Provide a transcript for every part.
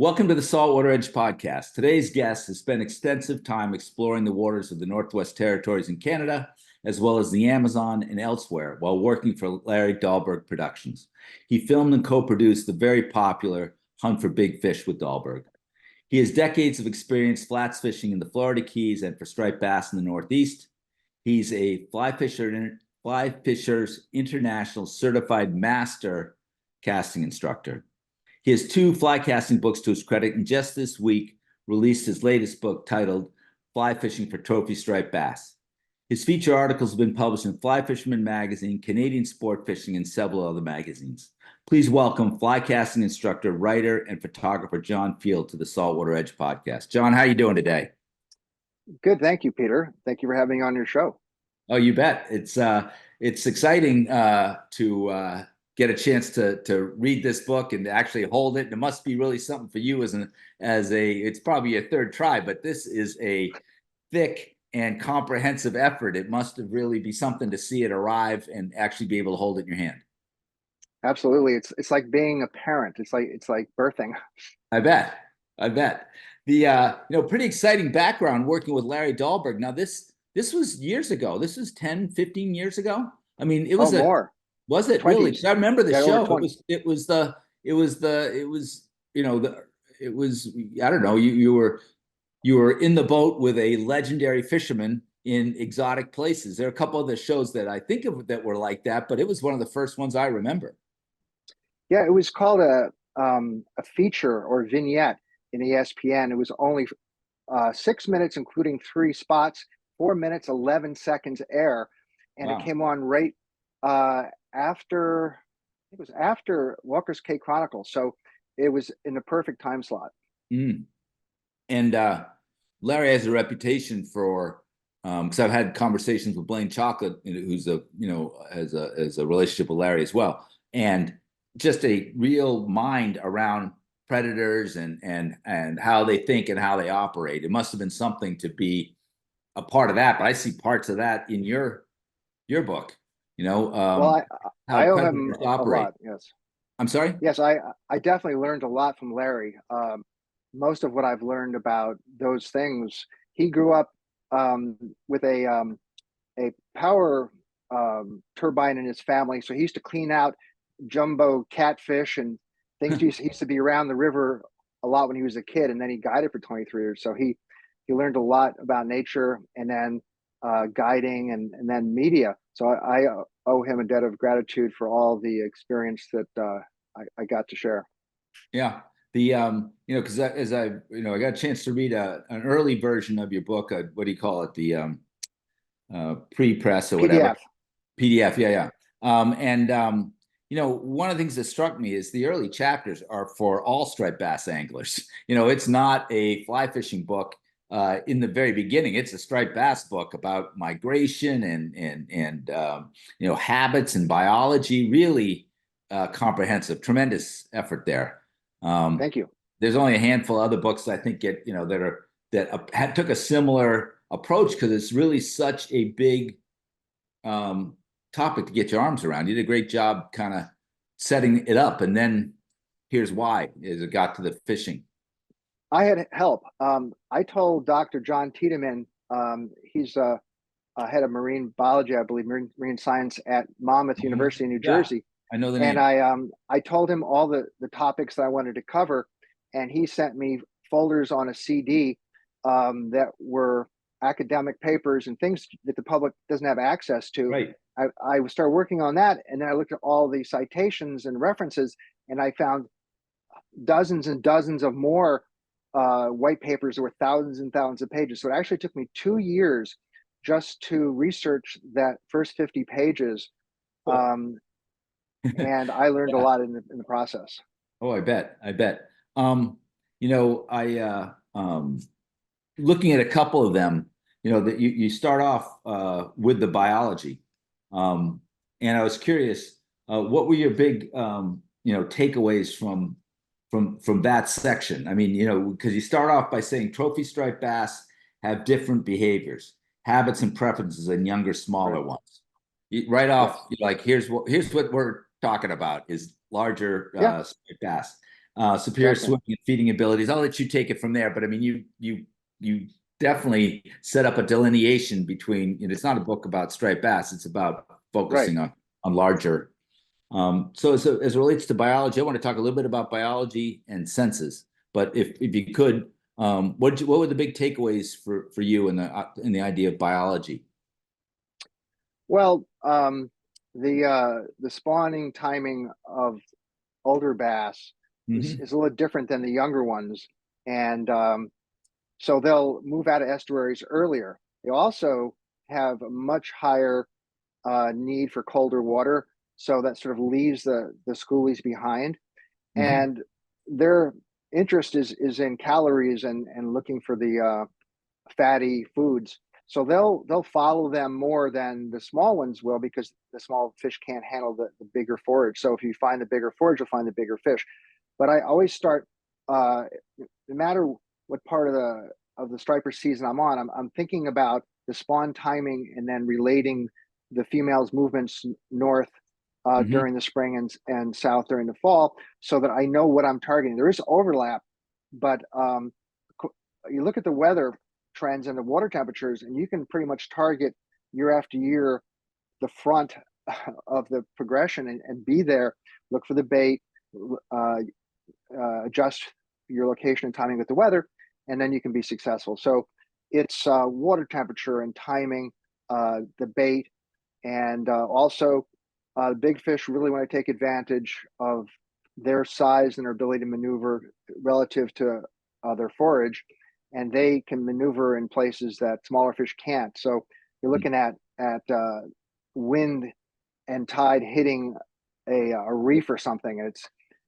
Welcome to the Saltwater Edge podcast. Today's guest has spent extensive time exploring the waters of the Northwest Territories in Canada, as well as the Amazon and elsewhere, while working for Larry Dahlberg Productions. He filmed and co-produced the very popular Hunt for Big Fish with Dahlberg. He has decades of experience flats fishing in the Florida Keys and for striped bass in the Northeast. He's a Fly Fishers International Certified Master Casting Instructor. He has 2 fly casting books to his credit, and just this week released his latest book titled Fly Fishing for Trophy Striped Bass. His feature articles have been published in Fly Fisherman Magazine, Canadian Sport Fishing, and several other magazines. Please welcome fly casting instructor, writer, and photographer John Field to the Saltwater Edge podcast. John, how are you doing today? Good, thank you, Peter. Thank you for having me on your show. Oh, you bet. It's exciting to get a chance to read this book and to actually hold it. And it must be really something for you it's probably your third try, but this is a thick and comprehensive effort. It must have really be something to see it arrive and actually be able to hold it in your hand. Absolutely. It's like being a parent. It's like birthing. I bet. The pretty exciting background working with Larry Dahlberg. Now this was years ago. This was 10, 15 years ago. I mean, it was more. Was it 20s. really? I remember the show. It was I don't know, you were in the boat with a legendary fisherman in exotic places. There are a couple other shows that I think of that were like that, but it was one of the first ones I remember. Yeah, it was called a feature or vignette in ESPN. It was only 6 minutes, including 3 spots, 4 minutes, 11 seconds air. And Wow. It came on right after Walker's Cay Chronicles. So it was in the perfect time slot. And Larry has a reputation for, because I've had conversations with Blaine Chocolate, who's has a relationship with Larry as well, and just a real mind around predators and how they think and how they operate. It must have been something to be a part of that, but I see parts of that in your book. Well, I owe him a lot. Yes. I'm sorry? Yes, I definitely learned a lot from Larry. Most of what I've learned about those things, he grew up with a power turbine in his family. So he used to clean out jumbo catfish and things. He used to be around the river a lot when he was a kid, and then he guided for 23 years. So he learned a lot about nature, and then guiding, and then media. So I owe him a debt of gratitude for all the experience that I got to share. Yeah. Because as I got a chance to read an early version of your book. What do you call it? The pre-press or whatever. PDF. Yeah. One of the things that struck me is the early chapters are for all striped bass anglers. It's not a fly fishing book. In the very beginning, it's a striped bass book about migration and habits and biology. Really comprehensive, tremendous effort there. Thank you. There's only a handful of other books I think took a similar approach, because it's really such a big topic to get your arms around. You did a great job kind of setting it up, and then here's why as it got to the fishing. I had help. I told Dr. John Tiedemann, he's a head of marine biology, I believe, marine science at Monmouth University in New Jersey. I know the name. And I told him all the topics that I wanted to cover, and he sent me folders on a CD that were academic papers and things that the public doesn't have access to. Right. I started working on that, and then I looked at all the citations and references, and I found dozens and dozens of more white papers that were thousands and thousands of pages. So it actually took me 2 years just to research that first 50 pages. And I learned a lot in the process. Oh, I bet. Looking at a couple of them, that you start off with the biology. And I was curious, what were your big takeaways from that section? I mean, because you start off by saying trophy striped bass have different behaviors, habits, and preferences than younger, smaller ones. Right off, you're like, here's what we're talking about is larger striped bass. superior Definitely. swimming and feeding abilities. I'll let you take it from there. But I mean, you definitely set up a delineation between. It's not a book about striped bass. It's about Right. focusing on larger. So as it relates to biology, I want to talk a little bit about biology and senses. But if you could, what were the big takeaways for you in the idea of biology? Well, the spawning timing of older bass Hmm. is a little different than the younger ones, and so they'll move out of estuaries earlier. They also have a much higher need for colder water, so that sort of leaves the schoolies behind. Hmm. And their interest is in calories and looking for the fatty foods. So they'll follow them more than the small ones will, because the small fish can't handle the bigger forage. So if you find the bigger forage, you'll find the bigger fish. But I always start, no matter what part of the striper season I'm on, I'm thinking about the spawn timing and then relating the females' movements north Hmm. during the spring and south during the fall, so that I know what I'm targeting. There is overlap, but you look at the weather trends and the water temperatures, and you can pretty much target year after year the front of the progression, and be there. Look for the bait, uh, adjust your location and timing with the weather, and then you can be successful. So it's water temperature and timing, the bait, and also big fish really want to take advantage of their size and their ability to maneuver relative to their forage, and they can maneuver in places that smaller fish can't. So you're looking at wind and tide hitting a reef or something,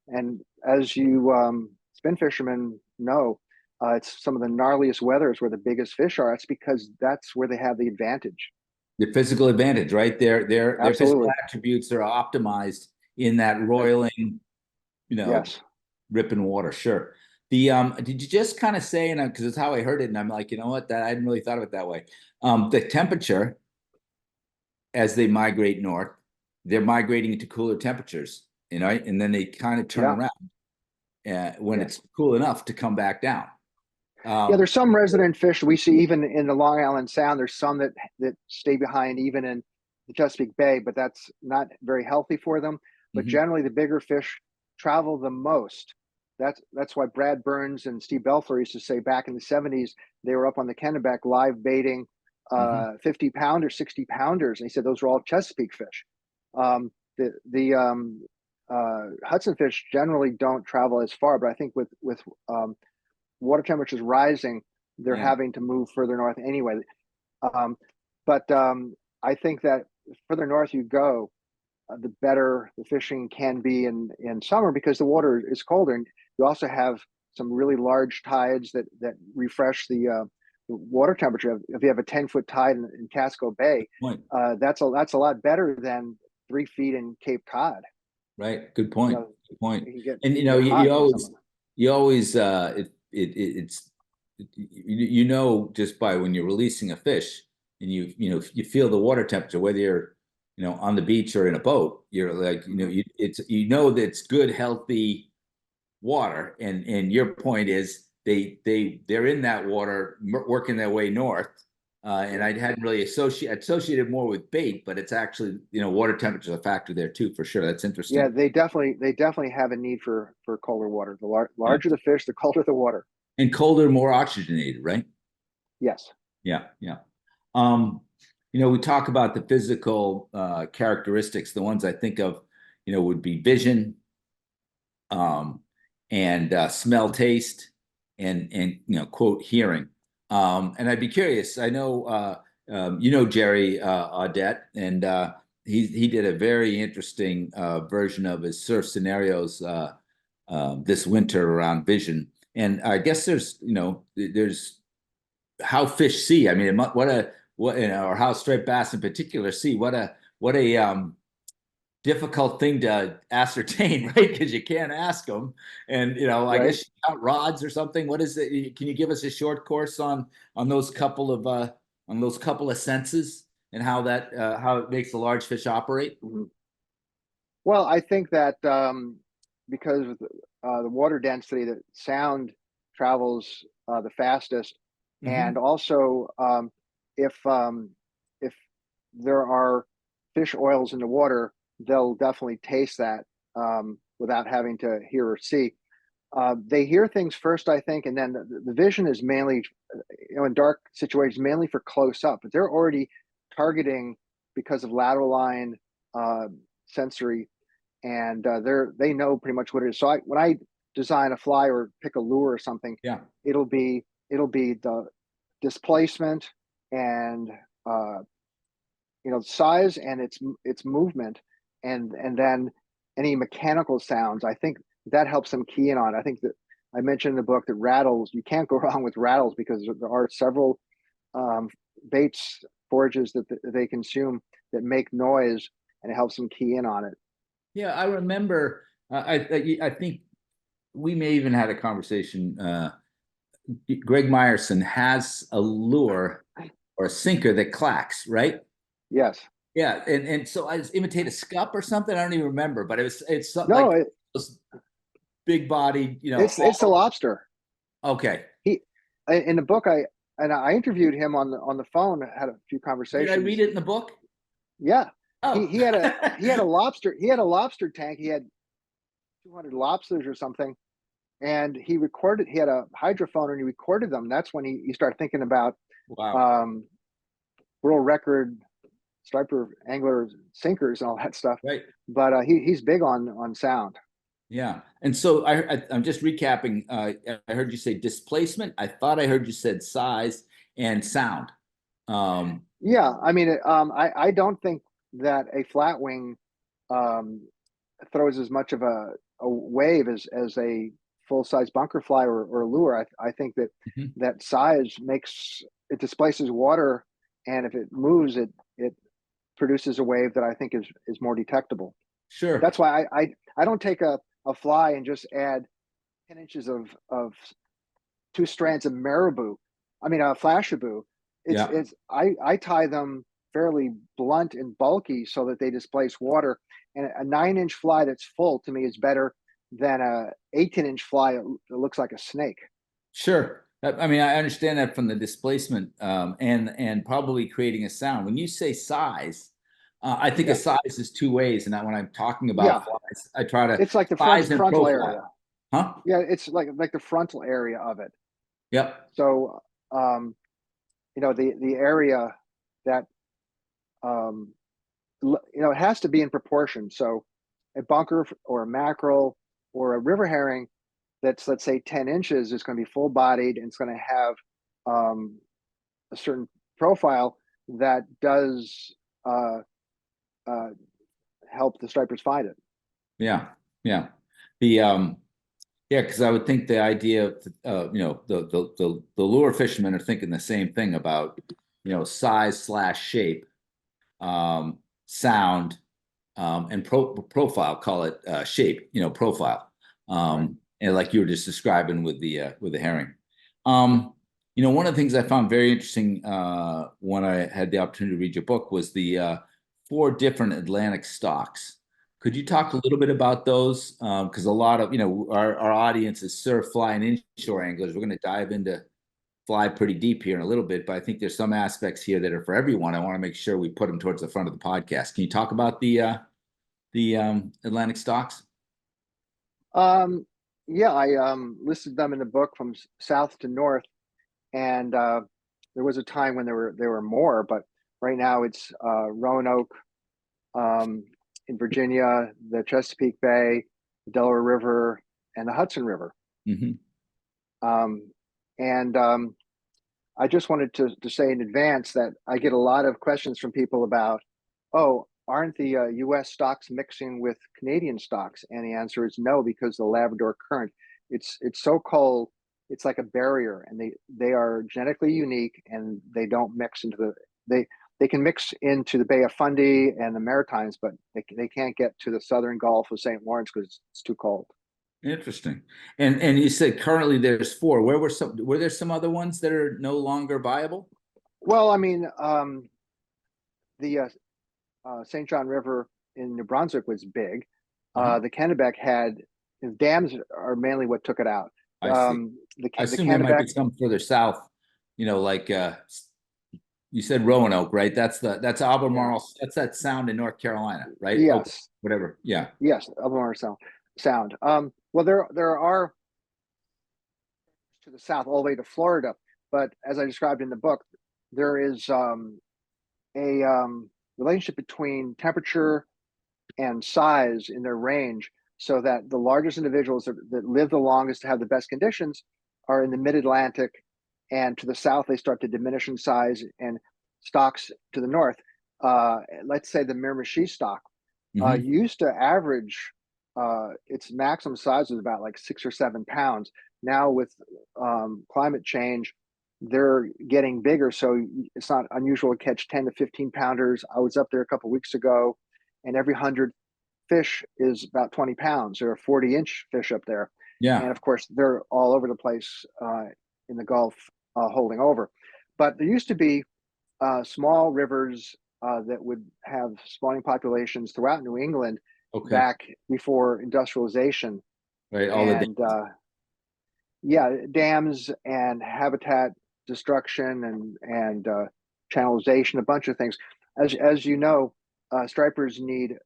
and as you spin fishermen know, it's some of the gnarliest weather is where the biggest fish are. That's because that's where they have the advantage. The physical advantage, right? Their physical Absolutely. attributes are optimized in that roiling, you know, Yes. ripping water. Sure. Did you just kind of say, and because it's how I heard it, and I'm like, you know what, that I hadn't really thought of it that way. The temperature as they migrate north, they're migrating into cooler temperatures, and then they kind of turn Yeah. around when Yes. it's cool enough to come back down. Yeah. Um, There's some resident fish we see even in the Long Island Sound. There's some that stay behind even in the Chesapeake Bay, but that's not very healthy for them. But mhm, generally, the bigger fish travel the most. That's why Brad Burns and Steve Belfleur used to say back in the '70s they were up on the Kennebec live baiting mhm. 50 pounder, 60 pounders, and he said those were all Chesapeake fish. The Hudson fish generally don't travel as far, but I think with water temperatures rising, they're Yeah. having to move further north anyway. Um, but I think that further north you go, the better the fishing can be in summer, because the water is colder, and you also have some really large tides that refresh the water temperature. If you have a 10-foot tide in Casco Bay, Good point. that's a lot better than 3 feet in Cape Cod. Right. Good You point. know, Good point. it can get And it can get you hot in some of always them. you always it's just by when you're releasing a fish and you feel the water temperature, whether you're on the beach or in a boat, you're like Mhm. that it's good, healthy water. And your point is they're in that water working their way north. And Yeah. I hadn't really associated more with bait, but it's actually water temperature is a factor there too, for sure. That's Yeah, interesting. they definitely have a need for colder water. The Yeah. larger the fish, the colder the water. And colder, more oxygenated, right? Yes. Yeah, yeah. Um, we talk about the physical characteristics. The ones I think of, would be vision, um, and smell, taste, and quote hearing. And I'd be curious. I know Jerry Audette, and he did a very interesting version of his surf scenarios this winter around vision. And I guess there's how fish see. I mean, or how striped bass in particular see. What a difficult thing to ascertain, right? Because you can't ask them. And I Right. guess you count rods or something. What is it? Can you give us a short course on those couple of senses and how it makes the large fish operate? Mhm. Well, I think that because the water density that sound travels the fastest, Hmm. and also if if there are fish oils in the water, they'll definitely taste that without having to hear or see. They hear things first, I think, and then the vision is mainly, in dark situations, mainly for close up. But they're already targeting because of lateral line uh, sensory, and they know pretty much what it is. So when I design a fly or pick a lure or something, Yeah. it'll be the displacement and uh, size and its movement, and then any mechanical sounds. I think that helps them key in on. I think that I mentioned in the book that rattles, you can't go wrong with rattles because there are several um, baits forages that they consume that make noise, and it helps them key in on it. Yeah, I remember. I think we may even had a conversation. Greg Myerson has a lure or a sinker that clacks, right? Yes. Yeah, and so I imitate a scup or something. I don't even remember, but it's something No, like those big bodied, it's the lobster. okay. He in the book, I interviewed him on the phone, had a few Did I read conversations. it in the book? Yeah. Oh, He had a lobster tank. He had 200 lobsters or something, and he had a hydrophone and he recorded them. That's when he started thinking about wow. um, world record striper angler sinkers and all that stuff. Right. But he's big on sound. Yeah. And so I'm just recapping. I heard you say displacement. I thought I heard you said size and sound. Um, Yeah, I mean, I don't think that a flat wing um, throws as much of a wave as a full size bunker fly or lure. I think that mhm. that size makes it displaces water, and if it moves, it produces a wave that I think is more detectable. Sure. That's why I don't take a fly and just add 10 inches of two strands of marabou. I mean, a flashabou. Yeah. I tie them fairly blunt and bulky so that they displace water. And a 9 inch fly that's full to me is better than a 18-inch fly that looks like a snake. Sure. I mean, I understand that from the displacement and probably creating a sound. When you say size, I think of Yeah, size is two ways. And when I'm talking about yeah. flies, I try to It's like the size and frontal area. profile. Huh? Yeah, it's like the frontal area of it. Yep. So um, the area that um, it has to be in proportion. So a bunker or a mackerel or a river herring that's, let's say, 10 inches is going to be full bodied and it's going to have um, a certain profile that does uh, uh, help the stripers find it. Yeah. Yeah. The yeah, because I would think the idea of the lure fishermen are thinking the same thing about size slash shape, sound, and profile. Call it shape, profile. Right. And like you were just describing with the herring. One of the things I found very interesting when I had the opportunity to read your book was the four different Atlantic stocks. Could you talk a little bit about those? Because a lot of our audience is surf, fly, and inshore anglers. We're going to dive into fly pretty deep here in a little bit, but I think there's some aspects here that are for everyone. I want to make sure we put them towards the front of the podcast. Can you talk about the Atlantic stocks? Um, yeah, I listed them in the book from south to north, and there was a time when there were more, but right now it's Roanoke um, in Virginia, the Chesapeake Bay, the Delaware River, and the Hudson River. Hmm. Um, and I just wanted to say in advance that I get a lot of questions from people about, oh, aren't the U.S. stocks mixing with Canadian stocks? And the answer is no, because the Labrador Current, it's so cold, it's like a barrier, and they are genetically unique, and they don't mix into they can mix into the Bay of Fundy and the Maritimes, but they can't get to the southern Gulf of St. Lawrence because it's too cold. Interesting. And you said currently there's four. Were there some other ones that are no longer viable? Well, I mean, the St. John River in New Brunswick was big. Uh-huh. The Kennebec had dams are mainly what took it out. I see. I The assume there might Kennebec, be some further south, like you said Roanoke, right? That's yeah, Albemarle. That's that sound in North Carolina, right? Oak, yes, whatever. Yeah. yes, Albemarle Sound. Well, there are to the south all the way to Florida, but as I described in the book, there is a relationship between temperature and size in their range, so that the largest individuals that live the longest to have the best conditions are in the mid-Atlantic, and to the south they start to diminish in size, and stocks to the north, let's say the Miramichi stock, Hmm. used to average, its maximum size was about like 6 or 7 pounds. Now with climate change, they're getting bigger, so it's not unusual to catch 10 to 15 pounders. I was up there a couple of weeks ago, and every 100 fish is about 20 pounds. There are 40-inch fish up there, and Yeah. of course they're all over the place in the Gulf, holding over. But there used to be small rivers that would have spawning populations throughout New England Okay. back before industrialization, Right. All the and yeah, dams and habitat destruction and channelization, a bunch of things. As you know, stripers need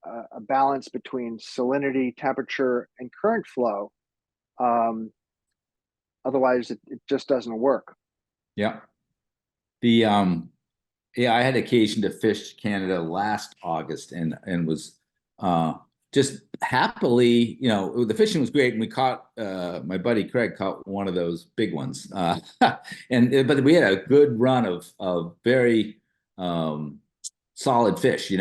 a balance between salinity, temperature, and current flow. Um, Otherwise, it just doesn't work. yeah. The Yeah, I had occasion to fish Canada last August and was uh just happily, the fishing was great and we caught my buddy Craig caught one of those big ones. And but we had a good run of very um solid fish,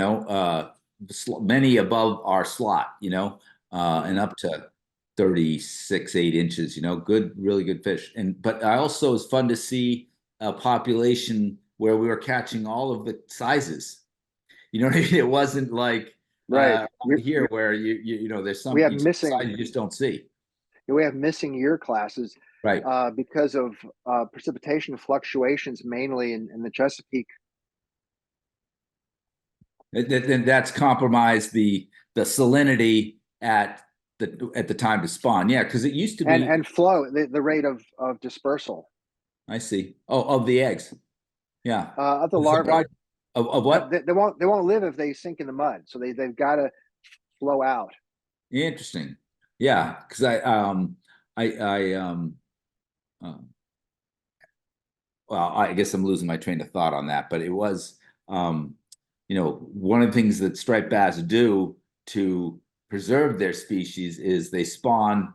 many above our slot, and Mhm. up to 36, 8 inches, good, really good fish. And but I also was fun to see a population where we were catching all of the sizes. You know what I mean? It wasn't like Right. here where there's We some have each missing size you just don't see. we have missing year classes Right. because of precipitation fluctuations, mainly in the Chesapeake. Then that's compromised the salinity at the time to spawn. Yeah, because it used to be. And flow, the rate of dispersal I see. Oh, of the eggs. Yeah. of the So larvae. of what? They won't live if they sink in the mud, so they've got to flow out. Interesting. Yeah, because I uh, well, I guess I'm losing my train of thought on that, but it was, one of the things that striped bass do to preserve their species is they spawn,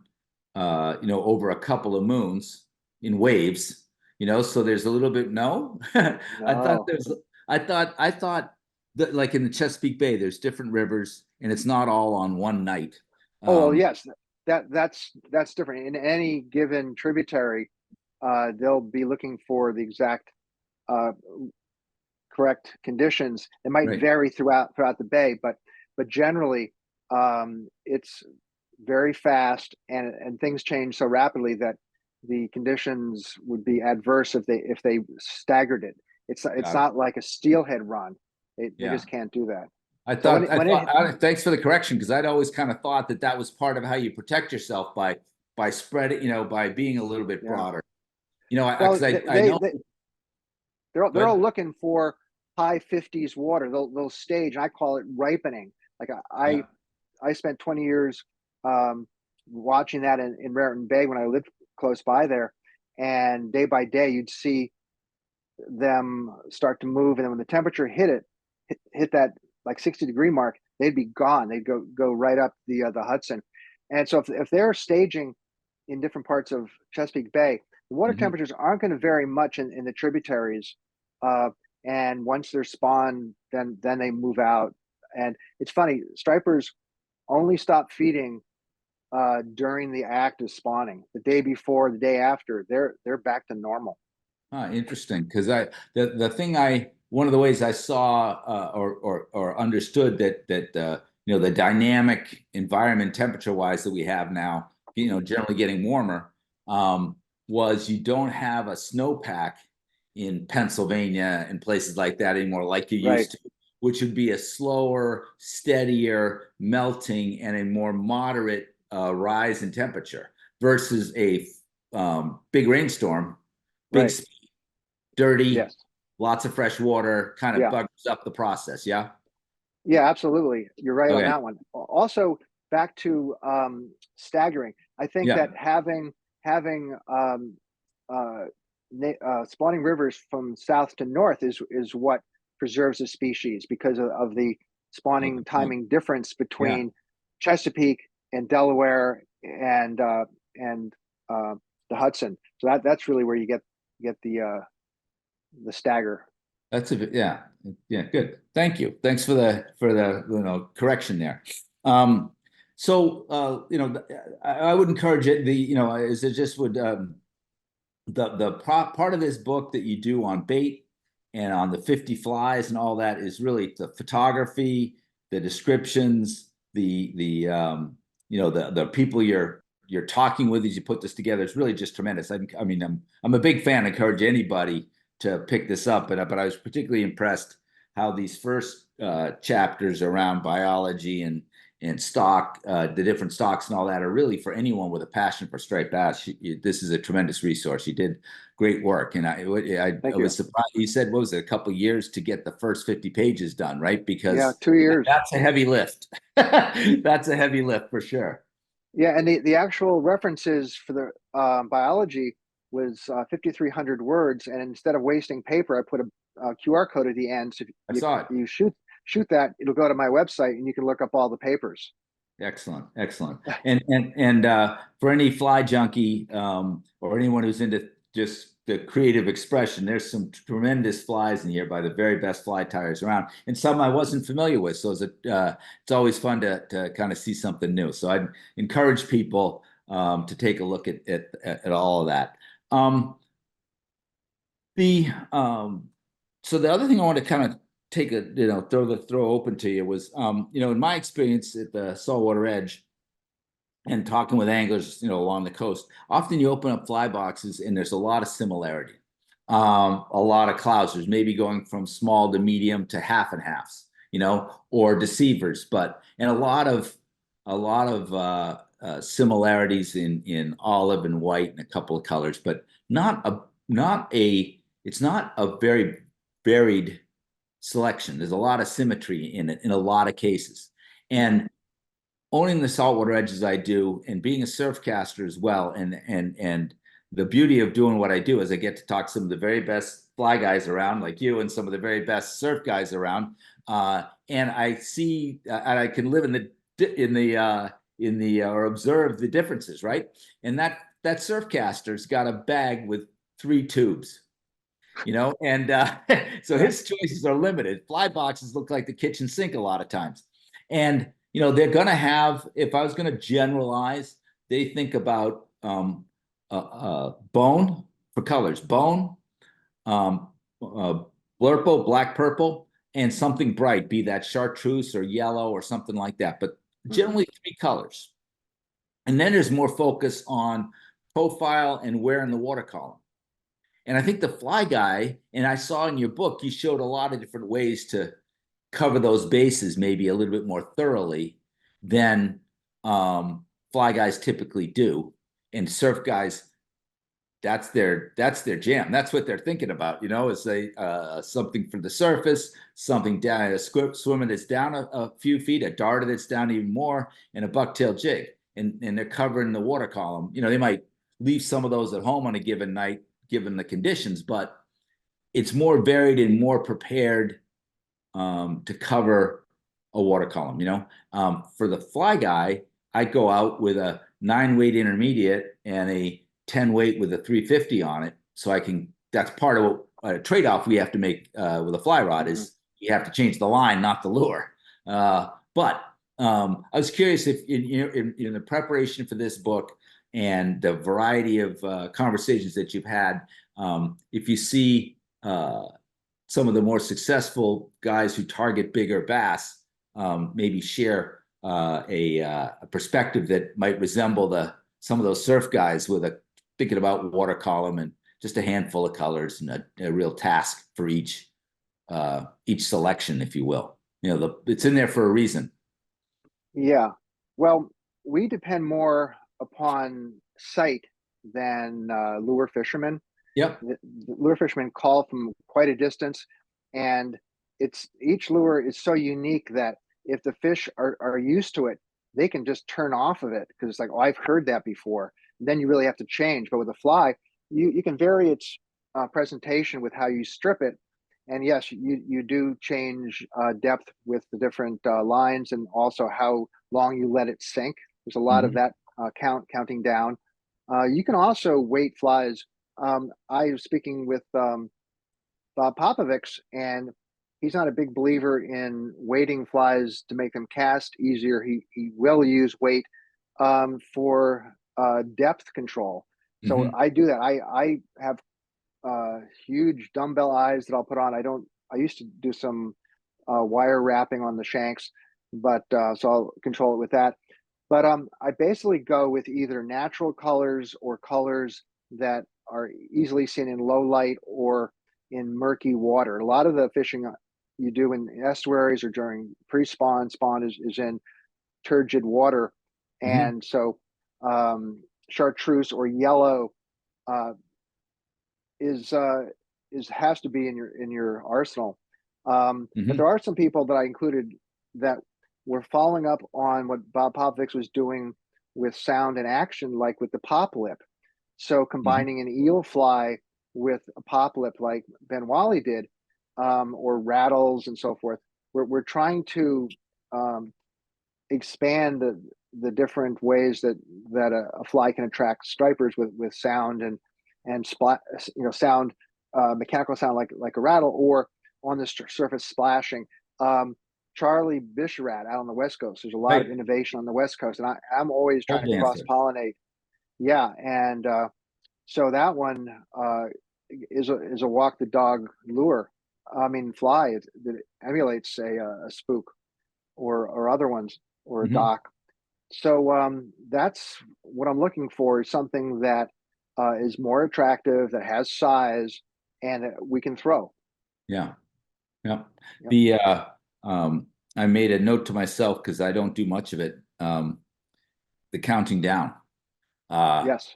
over a couple of moons in waves, so there's a little bit, no, I thought No. there's, I thought that like in the Chesapeake Bay, there's different rivers and it's not all on one night. Oh well, Um, yes, that's different. In any given tributary, they'll be looking for the exact uh, correct conditions. It might right. vary throughout the bay, but generally, it's very fast, and things change so rapidly that the conditions would be adverse if they staggered it. It's Got it. not like a steelhead run. They Yeah. just can't do that. I So thought I when it thought thanks for the correction because I'd always kind of thought that that was part of how you protect yourself by spreading, by being a little bit yeah, broader. well Because I know. they're Good. all looking for high 50s water. They'll stage. I call it ripening. Like Yeah. I spent 20 years um, watching that in Raritan Bay when I lived close by there, and day by day you'd see them start to move, and then when the temperature hit that like 60-degree mark, they'd be gone. They'd go right up the Hudson, and so if they're staging in different parts of Chesapeake Bay, the water Mhm. temperatures aren't going to vary much in the tributaries. Uh, and once they're spawned, then they move out. And it's funny, stripers only stop feeding during the act of spawning. The day before, the day after, they're back to normal. Interesting. Because the thing one of the ways I saw or understood that the dynamic environment temperature wise that we have now, generally getting warmer, was you don't have a snowpack in Pennsylvania and places like that anymore, like you Right. used to, which would be a slower, steadier melting and a more moderate rise in temperature versus a big rainstorm, big Right. dirty, Yes. lots of fresh water, kind of Yeah. bugs up the process. Yeah. Yeah, absolutely. You're right on Okay. that one. Also, back to staggering. I think Yeah. that having uh, spawning rivers from south to north is what preserves the species because of the Oh, spawning good point. timing difference Yeah. between Chesapeake and Delaware and the Hudson. So that's really where you get the stagger. That's a yeah, yeah, good. Thank you. Thanks for the correction there. Um, I would encourage it. Is it just would part of this book that you do on bait and on the 50 flies and all that is really the photography, the descriptions, the people you're talking with as you put this together. It's really just tremendous. I mean, I'm a big fan. I encourage anybody to pick this up, but I was particularly impressed how these first chapters around biology and stock, the different stocks and all that are really for anyone with a passion for striped bass. This is a tremendous resource. You did great work, and I Thank was you. surprised. You said what was it, a couple of years to get the first 50 pages done, right? Yeah, Because 2 years. that's a heavy lift. That's a heavy lift for sure. Yeah, and the actual references for the biology was 5,300 words, and instead of wasting paper, I put a QR code at the end. So I if saw it. you shoot that, it'll go to my website, and you can look up all the papers. Excellent, excellent. And for any fly junkie or anyone who's into just the creative expression, there's some tremendous flies in here by the very best fly tires around, and some I wasn't familiar with. So it's always fun to kind of see something new. So I'd encourage people to take a look at all of that. Um, the so the other thing I want to kind of take a throw open to you was in my experience at the saltwater edge and talking with anglers along the coast, often you open up fly boxes and there's a lot of similarity, a lot of clousers, maybe going from small to medium to half and halves, or deceivers, and a lot of similarities in olive and white and a couple of colors, but it's not a very varied selection. There's a lot of symmetry in it in a lot of cases. And owning the saltwater edge as I do and being a surf caster as well, and the beauty of doing what I do is I get to talk to some of the very best fly guys around, like you, and some of the very best surf guys around. And I see, and I can live or observe the differences, right? And that surf caster's got a bag with 3 tubes, and so Yeah. his choices are limited. Fly boxes look like the kitchen sink a lot of times, and they're going to have. If I was going to generalize, they think about bone for colors, bone, um, blurple, black, purple, and something bright, be that chartreuse or yellow or something like that. But Mm-hmm. generally 3 colors, and then there's more focus on profile and where in the water column. And I think the fly guy, and I saw in your book, you showed a lot of different ways to cover those bases maybe a little bit more thoroughly than fly guys typically do. And surf guys, that's their jam. That's what they're thinking about, is something for the surface, something down, a swimmer that's down a few feet, a darter that's down even more, and a bucktail jig. And they're covering the water column. They might leave some of those at home on a given night, given the conditions, but it's more varied and more prepared to cover a water column. For the fly guy, I go out with a 9-weight intermediate and a 10-weight with a 350 on it, so I can. That's part of a trade-off we have to make with a fly rod is you have to change the line, not the lure. But I was curious if in the preparation for this book and the variety of conversations that you've had, if you see some of the more successful guys who target bigger bass, maybe share a perspective that might resemble some of those surf guys with thinking about water column and just a handful of colors and a real task for each selection, if you will. It's in there for a reason. Yeah. Well, we depend more upon sight than lure fishermen. Yep. The lure fishermen call from quite a distance, and each lure is so unique that if the fish are used to it, they can just turn off of it because it's like, oh, I've heard that before. Then you really have to change. But with a fly, you can vary its presentation with how you strip it. And yes, you do change depth with the different lines, and also how long you let it sink. There's a lot of Mhm. that counting down. You can also weight flies. I was speaking with Bob Popovics, and he's not a big believer in weighting flies to make them cast easier. He will use weight for depth control. So Mhm. I do that. I have huge dumbbell eyes that I'll put on. I used to do some wire wrapping on the shanks, but so I'll control it with that. But I basically go with either natural colors or colors that are easily seen in low light or in murky water. A lot of the fishing you do in estuaries or during pre-spawn, spawn is in turgid water, Mhm. and so chartreuse or yellow uh, is has to be in your arsenal. But there Mhm. are some people that I included that were following up on what Bob Popovich was doing with sound and action, like with the pop lip. So Mhm. combining an eel fly with a pop lip, like Ben Wally did, or rattles and so forth. We're trying to um, expand the different ways that a fly can attract stripers with sound and splat, sound, mechanical sound like a rattle, or on the surface splashing. um Charlie Bisharat out on the West Coast, there's a lot of Right. innovation on the West Coast, and I'm always trying Pole to cross dancer. pollinate. Yeah, and so that one is a walk the dog lure, I mean fly that emulates a spook or other ones, or a Mhm. dock. So that's what I'm looking for, is something that is more attractive, that has size, and that we can throw. Yeah. Yeah. Yep. The I made a note to myself because I don't do much of it. The counting down. Uh, Yes.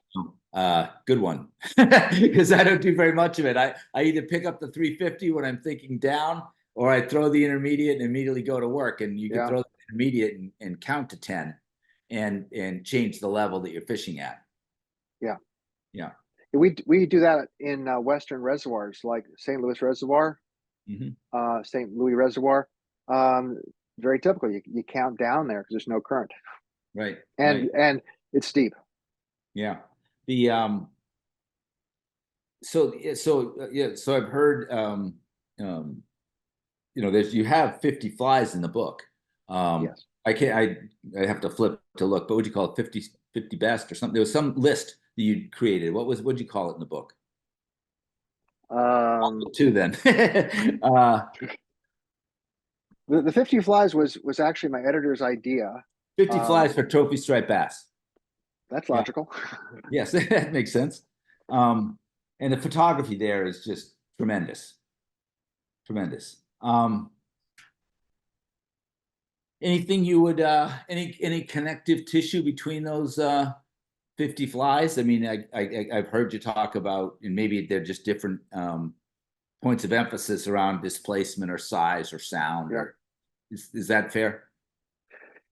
Good one. Because I don't do very much of it. I either pick up the 350 when I'm thinking down, or I throw the intermediate and immediately go to work. And you could Yeah. throw the intermediate and count to 10 and change the level that you're fishing at. Yeah. Yeah. We do that in western reservoirs like St. Louis Reservoir, Hmm. St. Louis Reservoir. Um, Very typical. You count down there because there's no current, Right. and Right. it's deep. Yeah. The so I've heard um there's you have 50 flies in the book. Yes. I can't I have to flip to look, but what would you call it? 50 best or something? There was some list that you created. What'd you call it in the book? Um, Two then. the 50 flies was actually my editor's idea. 50 flies Um, for trophy striped bass. that's Yeah. logical. Yes, that makes sense. And the photography there is just tremendous. Tremendous. Anything you would any connective tissue between those 50 flies? I mean, I've heard you talk about, and maybe they're just different points of emphasis around displacement or size or sound, Yeah. or is that fair?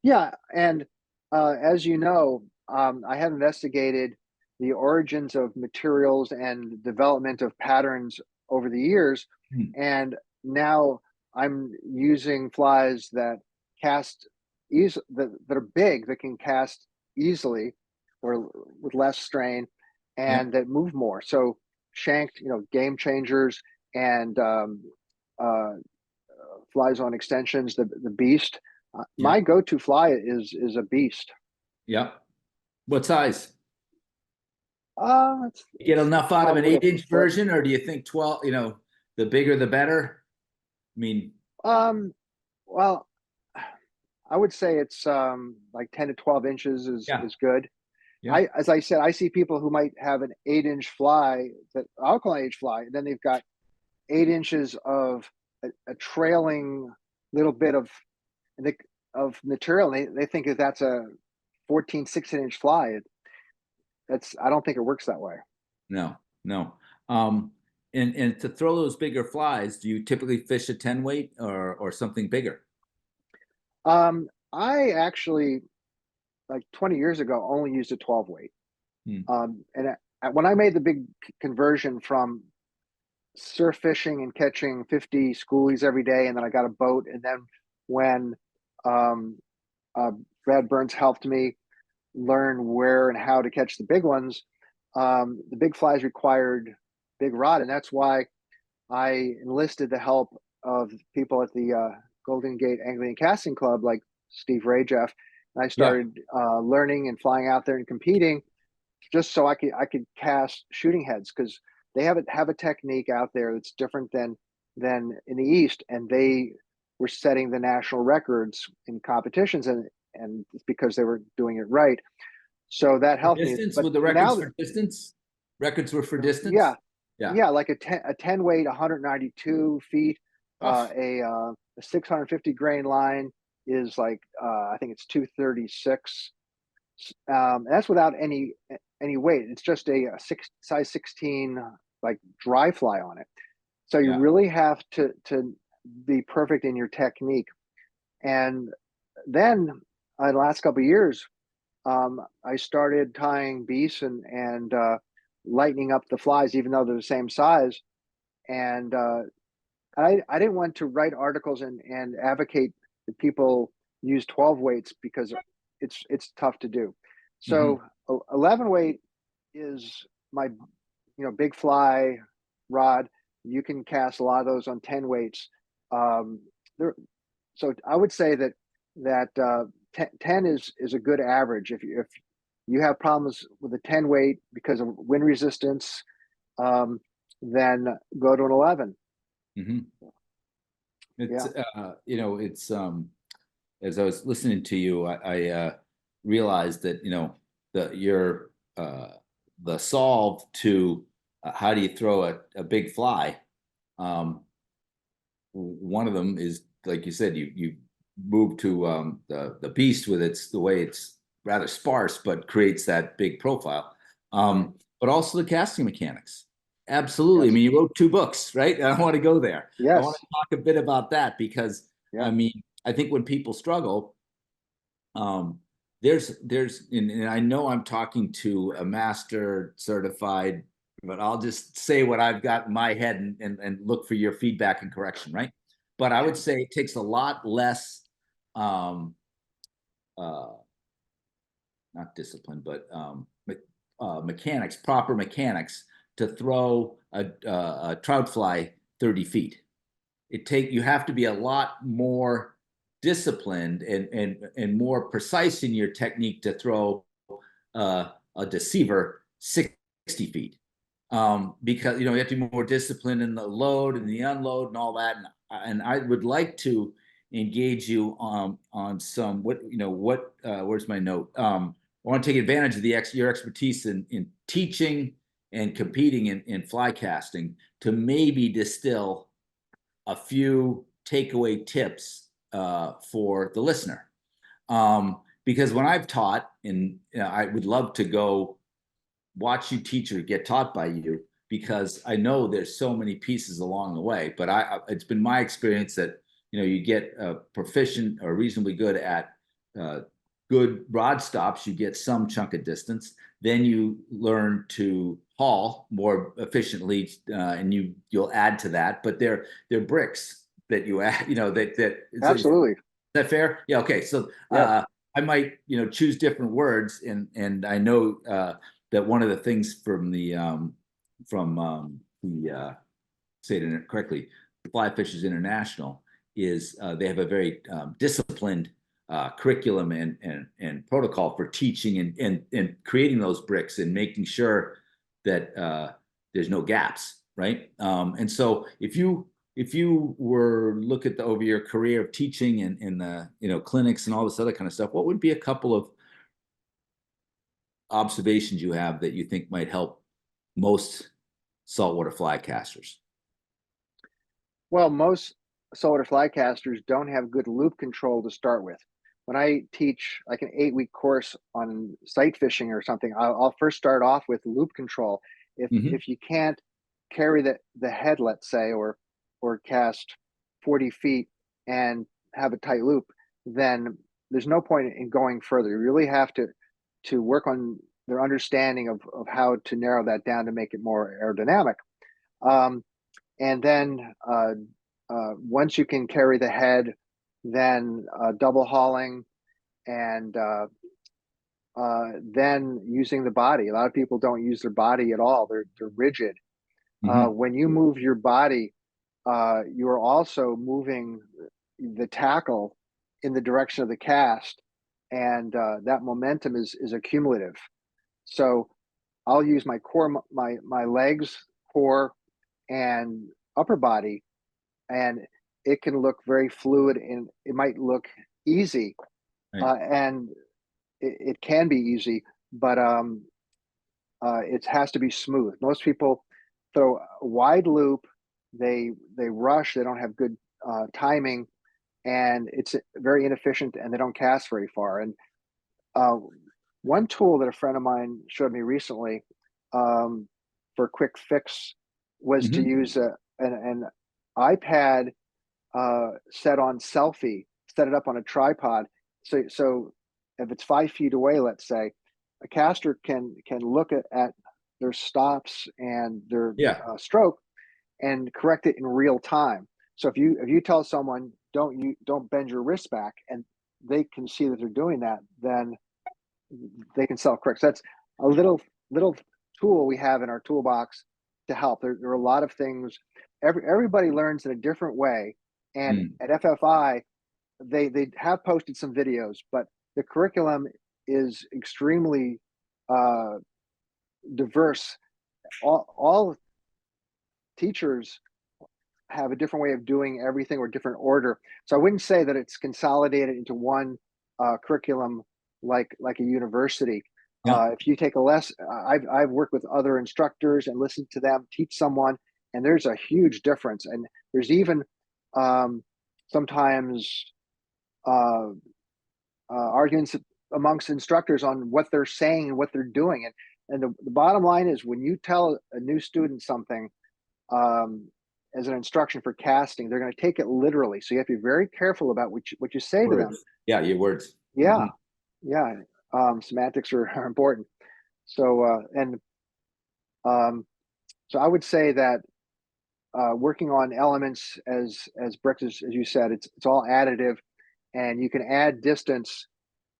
Yeah, and as you know, I have investigated the origins of materials and development of patterns over the years, Hmm. and now I'm using flies that cast easy, that are big, that can cast easily or with less strain, Yep. and that move more. So shanked, game changers, and flies on extensions, the beast. My Yep. go-to fly is a beast. Yep. What size? It's You get enough out of an probably a 8-inch foot. version, or do you think 12, the bigger the better? I mean, Um, well, I would say it's like 10 to 12 inches yeah. is good. Yeah. As I said, I see people who might have an 8-inch fly, that alkaline age fly, and then they've got 8 inches of a trailing little bit of material. They think that that's a 14, 16-inch fly. I don't think it works that way. No, no. And to throw those bigger flies, do you typically fish a 10 weight or something bigger? I actually, like 20 years ago, only used a 12 weight. Hmm. And when I made the big conversion from surf fishing and catching 50 schoolies every day, and then I got a boat, and then when um, uh, Brad Burns helped me learn where and how to catch the big ones, the big flies required big rod, and that's why I enlisted the help of people at the Golden Gate Angling and Casting Club, like Steve Rajeff. And I Yeah. started learning and flying out there and competing, just so I could cast shooting heads, because they have a technique out there that's different than in the East, and they were setting the national records in competitions, and it's because they were doing it right. So that For helped me. distance, But with the records now, for distance? Records were for yeah, distance? Yeah. yeah, like a 10 weight, 192 feet, Oh, a 650 grain line is like I think it's 236. That's without any weight. It's just a size 16 like dry fly on it. So you yeah. really have to be perfect in your technique. And then the last couple of years, I started tying beasts and lightening up the flies, even though they're the same size. And I didn't want to write articles and advocate that people use 12 weights, because it's tough to do. Hmm. So 11 weight is my big fly rod. You can cast a lot of those on 10 weights. Um, there, so I would say that 10 is a good average. If you have problems with a 10 weight because of wind resistance, um, then go to an 11. Hmm. It's Yeah. it's as I was listening to you, I realized that your the solve to how do you throw a big fly. Um, One of them is, like you said, you move to the beast with the way it's rather sparse, but creates that big profile. Right. But also the casting mechanics. Absolutely. I Yes. mean, you wrote two books, right? I want to go there. I want Yes. to talk a bit about that because I Yeah. mean, I think when people struggle, um, and I know I'm talking to a master certified, but I'll just say what I've got in my head and look for your feedback and correction, right? But I would say it takes a lot less, um, uh, not discipline, but mechanics, proper mechanics to throw a trout fly 30 feet. You have to be a lot more disciplined and more precise in your technique to throw a deceiver 60 feet, because you have to be more disciplined in the load and the unload and all that. And I would like to engage you on some where's my note. I want to take advantage of your expertise in teaching and competing in fly casting to maybe distill a few takeaway tips for the listener. Because when I've taught, and I would love to go watch you teach or get taught by you, because I know there's so many pieces along the way. But it's been my experience that you get proficient or reasonably good at good rod stops, you get some chunk of distance, then you learn to haul more efficiently, and you'll add to that. But they're bricks that you add, is Absolutely. that fair? Yeah. Okay. So Yep. I might choose different words, and I know that one of the things from the say it correctly, Fly Fishers International, is they have a very disciplined curriculum and protocol for teaching and creating those bricks and making sure that there's no gaps, right? And so if you were look at over your career of teaching and the clinics and all this other kind of stuff, what would be a couple of observations you have that you think might help most saltwater fly casters? Well, most saltwater fly casters don't have good loop control to start with. when I teach like an 8-week course on sight fishing or something, I'll first start off with loop control. Hmm. If you can't carry the head, let's say, or cast 40 feet and have a tight loop, then there's no point in going further. You really have to work on their understanding of how to narrow that down to make it more aerodynamic. Um, and then once you can carry the head, then double hauling, and then using the body. A lot of people don't use their body at all. They're rigid. Hmm. When you move your body, you are also moving the tackle in the direction of the cast, and that momentum is accumulative. So I'll use my core, my legs, core, and upper body, and it can look very fluid, and it might look easy, Right. and it can be easy, but it has to be smooth. Most people throw a wide loop, they rush, they don't have good timing, and it's very inefficient, and they don't cast very far. And uh, one tool that a friend of mine showed me recently, for a quick fix, was to Hmm. use an iPad set on selfie, set it up on a tripod. So if it's 5 feet away, let's say, a caster can look at their stops and their Yeah. stroke and correct it in real time. So if you tell someone don't bend your wrist back, and they can see that they're doing that, then they can self correct. So that's a little tool we have in our toolbox to help. There are a lot of things. Everybody learns in a different way, and Mm. at FFI, they have posted some videos, but the curriculum is extremely uh, diverse. All teachers have a different way of doing everything, or different order. So I wouldn't say that it's consolidated into one curriculum like a university. Yeah. If you take a lesson, I've worked with other instructors and listened to them teach someone, and there's a huge difference. And there's even sometimes uh, arguments amongst instructors on what they're saying and what they're doing. And the bottom line is, when you tell a new student something, um, as an instruction for casting, they're going to take it literally. So you have to be very careful about what you say to them. Words. Yeah, your words. Yeah, Hmm. yeah. Semantics are important. So and um, so I would say that working on elements as bricks, as you said, it's all additive, and you can add distance.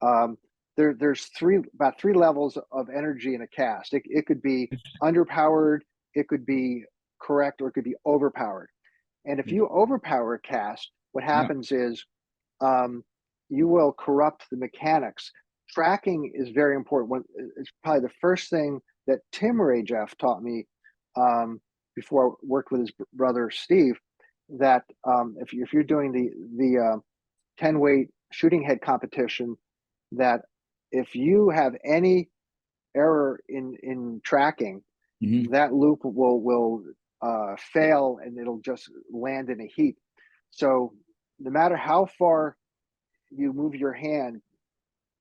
Um, there's about three levels of energy in a cast. It could be underpowered, it could be correct, or it could be overpowered. And if you overpower a cast, what Yeah. happens is um, you will corrupt the mechanics. Tracking is very important. It's probably the first thing that Tim Ray Jeff taught me, before I worked with his brother Steve. That if you're doing the 10 weight shooting head competition, that if you have any error in tracking, Hmm. that loop will fail, and it'll just land in a heap. So no matter how far you move your hand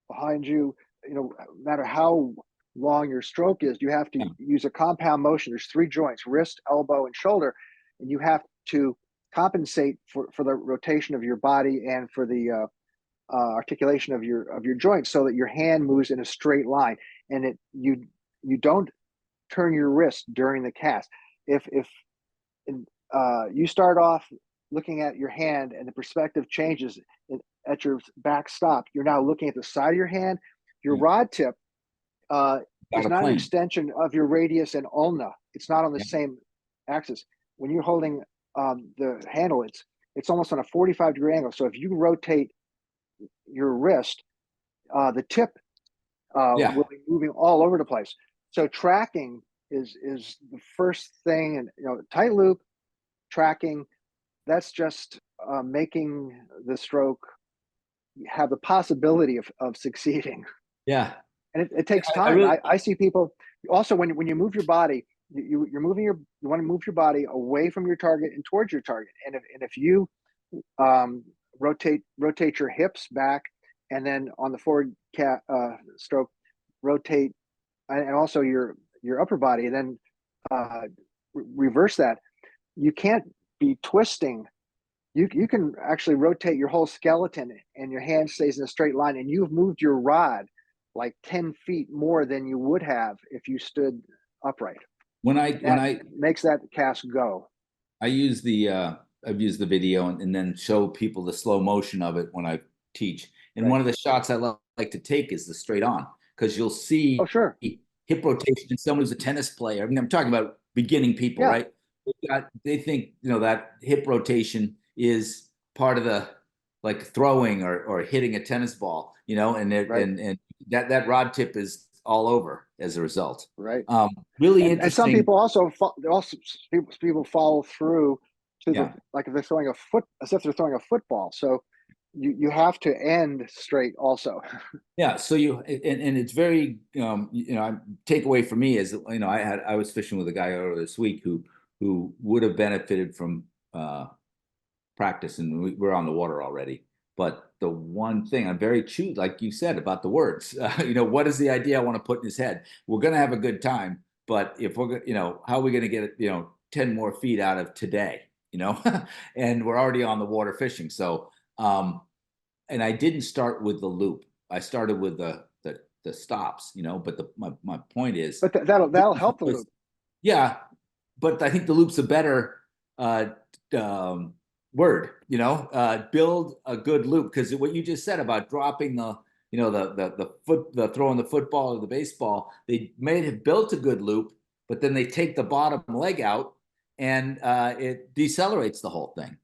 behind you, no matter how long your stroke is, you have to Yeah. use a compound motion. There's three joints: wrist, elbow, and shoulder, and you have to compensate for the rotation of your body and for the articulation of your joints, so that your hand moves in a straight line, and you don't turn your wrist during the cast. If you start off looking at your hand, and the perspective changes at your back stop, you're now looking at the side of your hand. Your Yeah. rod tip Got is a not an plane. extension of your radius and ulna. It's not on the Yeah. same axis. When you're holding the handle, it's almost on a 45-degree angle. So if you rotate your wrist, the tip Yeah. will be moving all over the place. So tracking is the first thing, and tight loop tracking. That's just making the stroke have the possibility of succeeding, Yeah. and it takes I time. really. I see people also, when you move your body, you're moving you want to move your body away from your target and towards your target, and if you um, rotate your hips back and then on the forward stroke, rotate, and also your upper body, and then reverse that. You can't be twisting. You can actually rotate your whole skeleton, and your hand stays in a straight line, and you've moved your rod like 10 feet more than you would have if you stood upright. When That I makes that cast go. I use I've used the video and then show people the slow motion of it when I teach. And Right. one of the shots I like to take is the straight on, because you'll Oh, see sure. hip rotation in someone who's a tennis player. I mean, I'm talking about beginning people, Yeah. right? They think, that hip rotation is part of the, like, throwing or hitting a tennis ball, Right. and that rod tip is all over as a result. Right. Really And some interesting. people also people follow through to the, Yeah. like, if they're throwing a foot, as if they're throwing a football. So you have to end straight also. Yeah, so and it's very takeaway for me is, I was fishing with a guy earlier this week who would have benefited from practice, and we're on the water already. But the one thing I'm very true, like you said about the words, what is the idea I want to put in his head? We're going to have a good time, but if we're, how are we going to get 10 more feet out of today, and we're already on the water fishing. So, and I didn't start with the loop. I started with the stops, but my point is, But that'll help the loop. yeah, but I think the loop's a better word, build a good loop, because what you just said about dropping the throwing the football or the baseball, they may have built a good loop, but then they take the bottom leg out, and it decelerates the whole thing.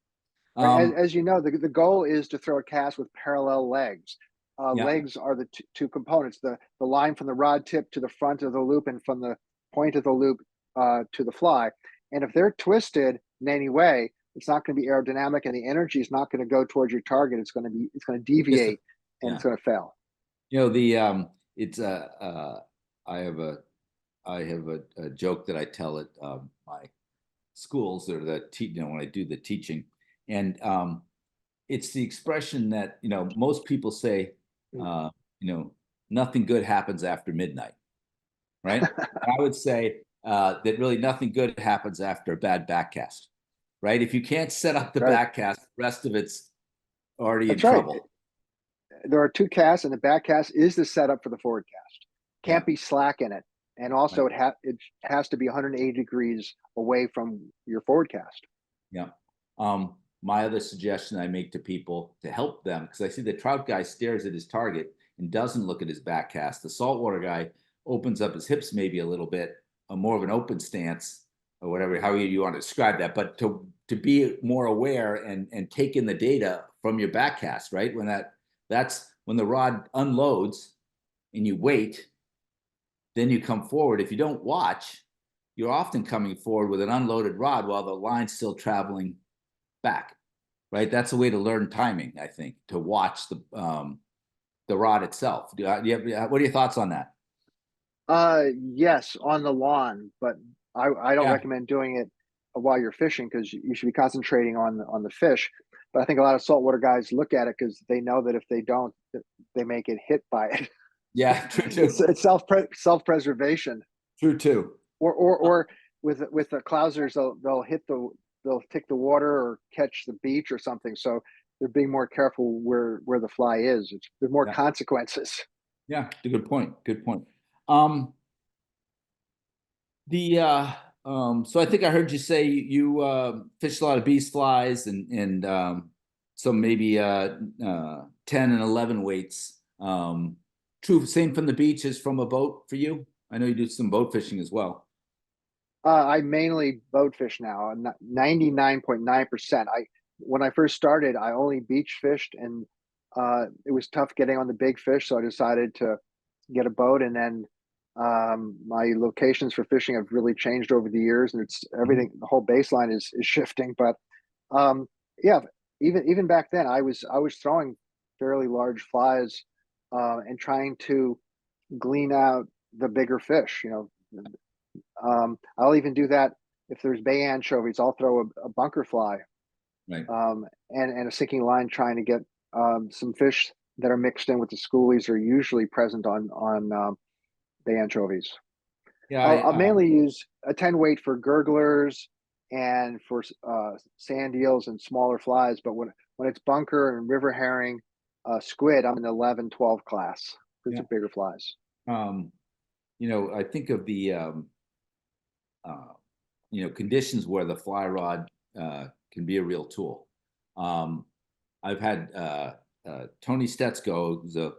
Right. As you know, the goal is to throw a cast with parallel legs. Yeah. Legs are the two components: the line from the rod tip to the front of the loop, and from the point of the loop to the fly. And if they're twisted in any way, it's not going to be aerodynamic, and the energy is not going to go towards your target. It's going to deviate, and Yeah. it's going to fail. It's I have a joke that I tell at my schools, or when I do the teaching, and it's the expression that most people say, nothing good happens after midnight, right? And I would say that really nothing good happens after a bad backcast, right? If you can't set up the Right. backcast, the rest of it's already in That's right. trouble. There are two casts, and the back cast is the setup for the forward cast. Yeah. Can't be slack in it, and also Right. it has to be 180 degrees away from your forward cast. Yeah. My other suggestion I make to people to help them, because I see the trout guy stares at his target and doesn't look at his back cast. The saltwater guy opens up his hips maybe a little bit, more of an open stance, or whatever, how you want to describe that. But to be more aware and take in the data from your back cast, right? That's when the rod unloads and you wait, then you come forward. If you don't watch, you're often coming forward with an unloaded rod while the line's still traveling back, right? That's a way to learn timing, I think, to watch the rod itself. What are your thoughts on that? Yes, on the lawn, but I don't Yeah. recommend doing it while you're fishing, because you should be concentrating on the fish. But I think a lot of saltwater guys look at it because they know that if they don't, they may get hit by it. Yeah, true too. It's self preservation. True too. Or with the clousers, they'll take the water or catch the beach or something. So they're being more careful where the fly is. There's more Yeah. consequences. Yeah, good point. Good point. Um, the so I think I heard you say you fish a lot of beast flies and some maybe 10 and 11 weights. True, same from the beach as from a boat for you? I know you do some boat fishing as well. I mainly boat fish now. 99.9%. When I first started, I only beach fished, and it was tough getting on the big fish, so I decided to get a boat. And then my locations for fishing have really changed over the years, and it's everything. The whole baseline is shifting. But yeah, even back then, I was throwing fairly large flies and trying to glean out the bigger fish. I'll even do that if there's bay anchovies. I'll throw a bunker fly Right. and a sinking line, trying to get some fish that are mixed in with the schoolies are usually present on the anchovies. Yeah, I'll mainly use a 10 weight for gurglers and for sand eels and smaller flies. But when it's bunker and river herring, squid, I'm in the 11, 12 class because yeah. of bigger flies. Um, I think of the uh, conditions where the fly rod can be a real tool. Um, I've had Tony Stetsko, who's a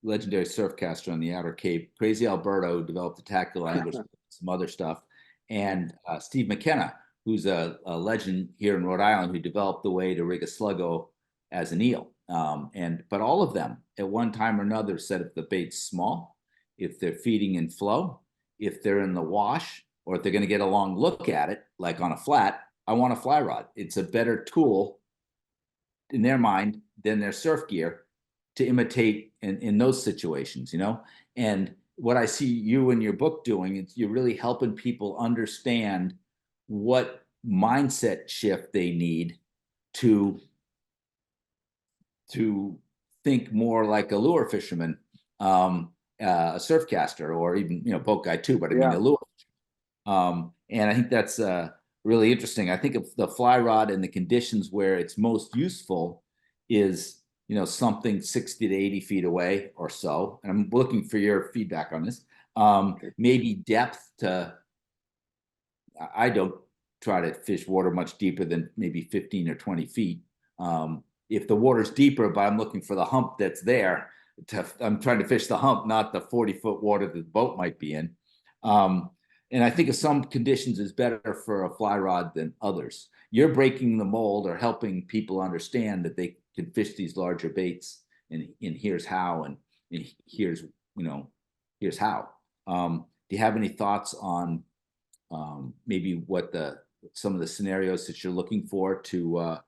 legendary surfcaster on the Outer Cape, Crazy Alberto, who developed the tactical anglers, some other stuff, and Steve McKenna, who's a legend here in Rhode Island, who developed the way to rig a sluggo as an eel. But all of them, at one time or another, said if the bait's small, if they're feeding in flow, if they're in the wash, or if they're going to get a long look at it, like on a flat, I want a fly rod. It's a better tool in their mind than their surf gear to imitate in those situations, And what I see you in your book doing is you're really helping people understand what mindset shift they need to think more like a lure fisherman, a surf caster, or even boat guy too. But I mean Yeah. a lure. And I think that's really interesting. I think of the fly rod and the conditions where it's most useful is something 60 to 80 feet away or so. And I'm looking for your feedback on this. Maybe depth to. I don't try to fish water much deeper than maybe 15 or 20 feet. If the water's deeper, but I'm looking for the hump that's there. I'm trying to fish the hump, not the 40-foot water that the boat might be in. And I think of some conditions is better for a fly rod than others. You're breaking the mold or helping people understand that they can fish these larger baits, and here's how, and here's here's how. Do you have any thoughts on maybe what some of the scenarios that you're looking for to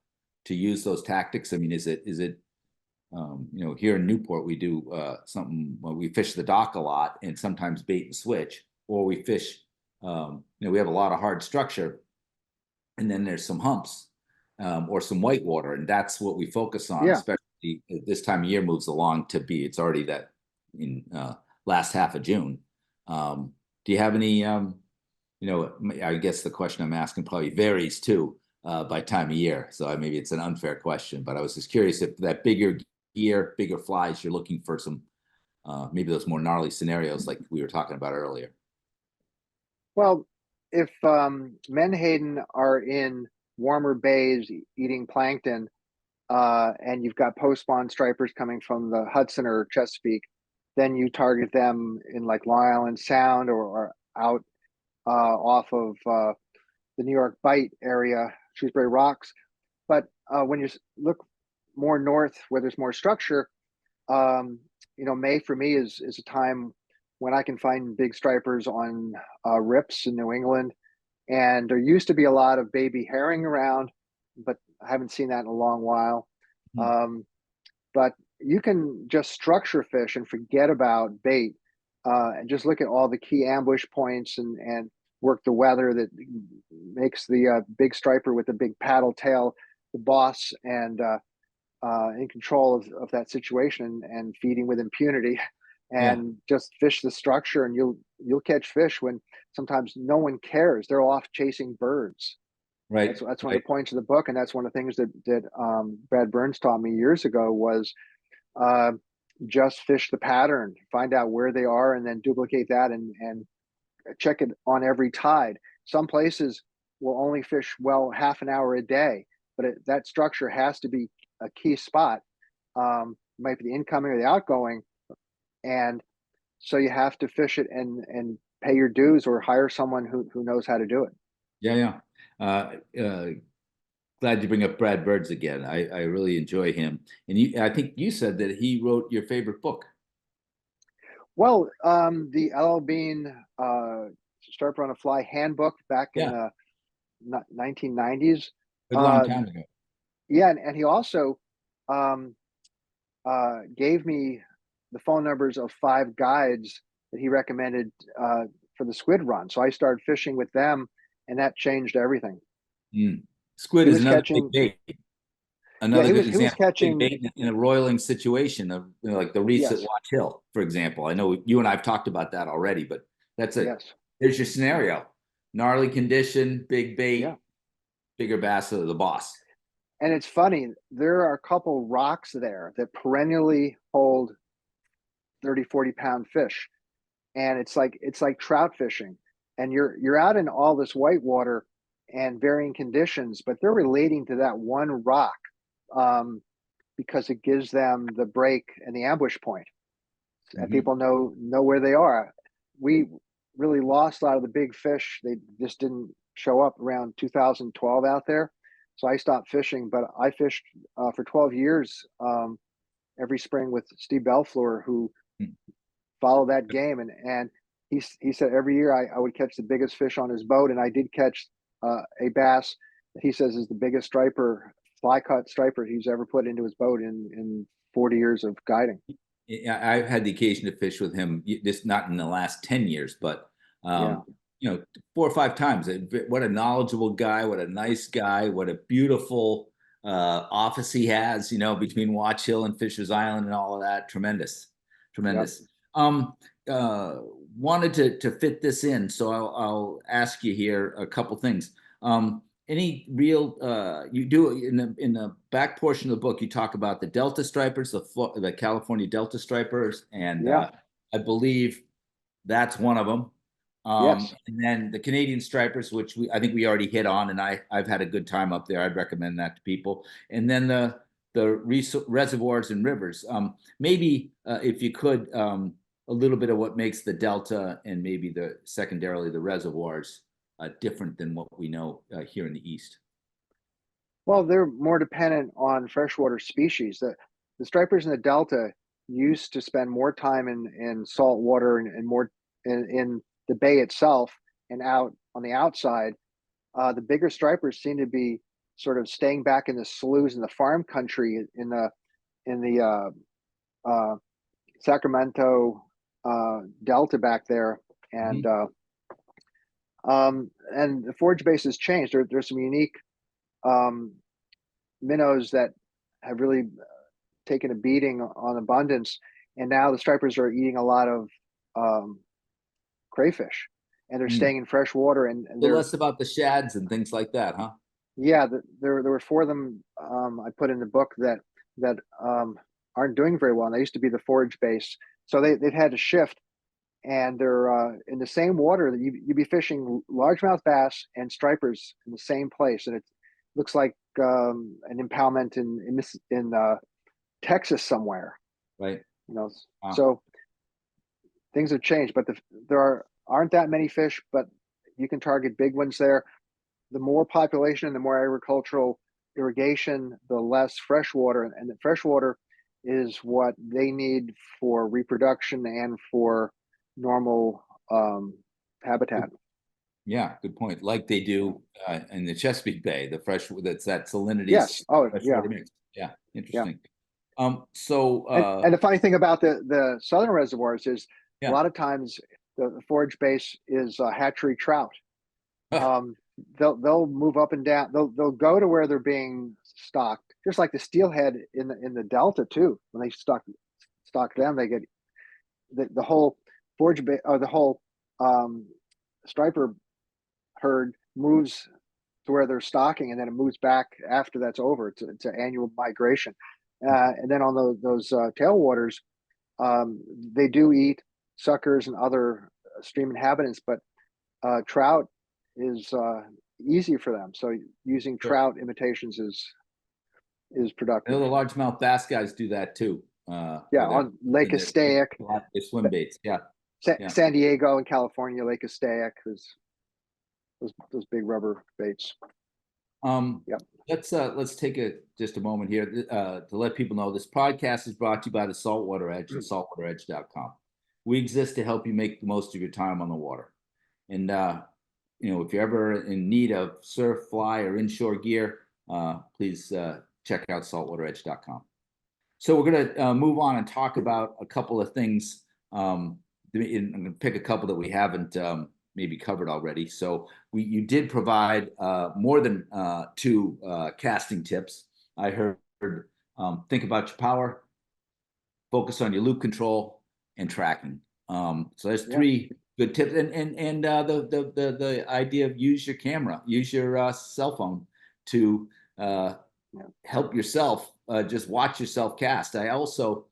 use those tactics? I mean, is it here in Newport we do something well, we fish the dock a lot and sometimes bait and switch, or we fish we have a lot of hard structure, and then there's some humps or some white water, and that's what we focus on, Yeah. especially this time of year moves along to be. It's already that in last half of June. Do you have any? I guess the question I'm asking probably varies too by time of year. So maybe it's an unfair question, but I was just curious if that bigger gear, bigger flies, you're looking for some maybe those more gnarly scenarios like we were talking about earlier. Well, if menhaden are in warmer bays eating plankton, and you've got post-spawn stripers coming from the Hudson or Chesapeake, then you target them in like Long Island Sound or out off of the New York Bight area, Shrewsbury Rocks. But when you look more north where there's more structure, May for me is a time when I can find big stripers on rips in New England. And there used to be a lot of baby herring around, but I haven't seen that in a long while. But you can just structure fish and forget about bait, and just look at all the key ambush points and work the weather that makes the big striper with the big paddle tail the boss and in control of that situation and feeding with impunity, Yeah, and just fish the structure, and you'll catch fish when sometimes no one cares. They're off chasing birds. right, That's one of right. the points of the book, and that's one of the things that Brad Burns taught me years ago was uh, just fish the pattern, find out where they are, and then duplicate that and check it on every tide. Some places will only fish well half an hour a day, but that structure has to be a key spot. Might be the incoming or the outgoing, and so you have to fish it and pay your dues or hire someone who knows how to do it. Yeah, yeah. Glad you bring up Brad Birds again. I really enjoy him, and I think you said that he wrote your favorite book. Well, the LL Bean Start on a Fly handbook back in Yeah, the 1990s. good long Uh, time ago. yeah, and he also um, gave me the phone numbers of 5 guides that he recommended for the squid run. So I started fishing with them, and that changed everything. Mm. Squid He is was another big catching, bait. Yeah, Another he good was example, big catching. bait in a roiling situation of like the reefs at Yes, Watch Hill, for example. I know you and I have talked about that already, but yes, there's your scenario. Gnarly condition, big yeah. bait, bigger bass are the boss. And it's funny, there are a couple rocks there that perennially hold 30, 40 pound fish. And it's like trout fishing. And you're out in all this white water and varying conditions, but they're relating to that one rock, um, because it gives them the break and the ambush point, and Mhm. people know where they are. We really lost a lot of the big fish. They just didn't show up around 2012 out there. So I stopped fishing, but I fished for 12 years, every spring with Steve Belfleur, who followed that game. And he said every year I would catch the biggest fish on his boat, and I did catch a bass that he says is the biggest striper, fly cut striper he's ever put into his boat in 40 years of guiding. I've had the occasion to fish with him, just not in the last 10 years, but Yeah, um, 4 or 5 times. What a knowledgeable guy, what a nice guy, what a beautiful office he has, between Watch Hill and Fisher's Island and all of that. Tremendous, yep. tremendous. Um, uh, Wanted to fit this in, so I'll ask you here a couple things. Any real you do in the back portion of the book, you talk about the Delta stripers, the California Delta stripers, and Yeah, I believe that's one of them. yes, And then the Canadian stripers, which I think we already hit on, and I've had a good time up there. I'd recommend that to people. And then the reservoirs and rivers. Maybe if you could, a little bit of what makes the Delta and maybe secondarily the reservoirs different than what we know here in the East. well, they're more dependent on freshwater species. The stripers in the delta used to spend more time in salt water, and more in the bay itself and out on the outside. The bigger stripers seem to be sort of staying back in the sloughs in the farm country, in the uh, Sacramento Delta back there. and Mhm. uh, and the forage base has changed. There's some unique um, minnows that have really taken a beating on abundance, and now the stripers are eating a lot of um, crayfish, and they're Mm. staying in fresh water, and So they're less about the shads and things like that, huh? yeah, there were four of them, I put in the book that aren't doing very well. And they used to be the forage base, so they've had to shift, and they're in the same water that you'd be fishing largemouth bass and stripers in the same place, and it looks like an impoundment in Texas somewhere. Right. You know, Wow. so things have changed, but there aren't that many fish, but you can target big ones there. The more population, the more agricultural irrigation, the less freshwater, and the freshwater is what they need for reproduction and for normal habitat. Yeah, good point. Like they do in the Chesapeake Bay, that's that salinity Yes. Oh, yeah, freshwater mix. Yeah, yeah. interesting. So And the funny thing about the southern reservoirs is a yeah. lot of times the forage base is hatchery trout. Um, they'll move up and down. They'll go to where they're being stocked, just like the steelhead in the delta too. When they stock them, they get the whole or the whole um, striper herd moves to where they're stocking, and then it moves back after that's over. It's an annual migration, and then on those tailwaters, they do eat suckers and other stream inhabitants, but trout is easy for them. So using Sure. trout imitations is I know productive. the largemouth bass guys do that too, Yeah, with their on Lake in their Esteic, swim baits. Yeah, yeah. San Diego and California, Lake Esteic, is those big rubber baits. Um, Yep. let's take just a moment here to let people know this podcast is brought to you by the Saltwater Edge and saltwateredge.com. We exist to help you make the most of your time on the water. And if you're ever in need of surf, fly, or inshore gear, please check out saltwateredge.com. So we're going to move on and talk about a couple of things. I'm going to pick a couple that we haven't maybe covered already. So you did provide more than two casting tips. I heard think about your power, focus on your loop control, and tracking. So there's Yeah. 3 good tips, and the idea of use your camera, use your cell phone to help yourself. Just watch yourself cast. I also,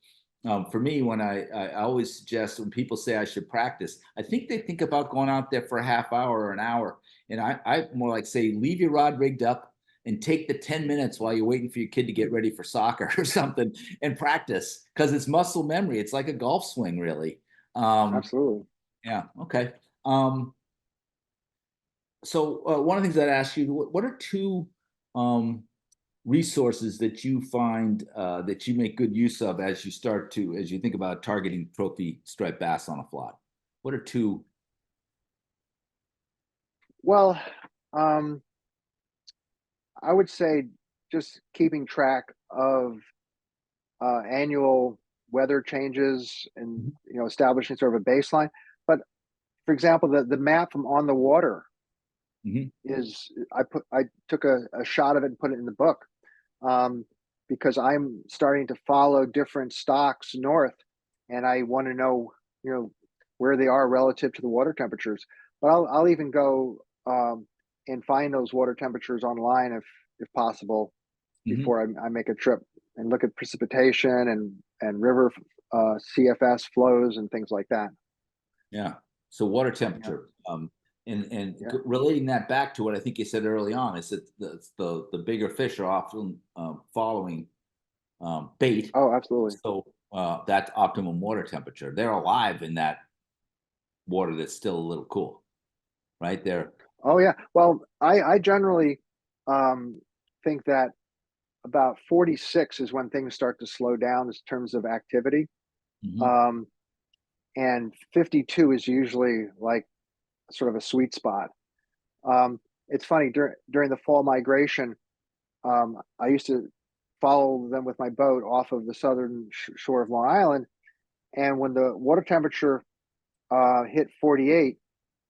for me, when I always suggest when people say I should practice, I think they think about going out there for a half hour or an hour, and I more like say leave your rod rigged up and take the 10 minutes while you're waiting for your kid to get ready for soccer or something and practice, because it's muscle memory. It's like a golf swing, really. Absolutely. Yeah. Okay. So one of the things I'd ask you, what are 2 resources that you find that you make good use of as you think about targeting trophy striped bass on a fly? What are 2? Well, I would say just keeping track of annual weather changes and establishing sort of a baseline. But for example, the map from On the Water Mm-hmm. is I took a shot of it and put it in the book, um, because I'm starting to follow different stocks north, and I want to know where they are relative to the water temperatures. But I'll even go and find those water temperatures online if possible Mm-hmm. before I make a trip, and look at precipitation and river CFS flows and things like that. Yeah. So water Yeah, temperature, and yeah. relating that back to what I think you said early on is that the bigger fish are often following bait. Oh, absolutely. So that's optimum water temperature. They're alive in that water that's still a little cool, right? They're Oh, yeah. Well, I generally um, think that about 46 is when things start to slow down in terms of activity. Mhm. Um, and 52 is usually like sort of a sweet spot. It's funny during the fall migration, I used to follow them with my boat off of the southern shore of Long Island, and when the water temperature hit 48,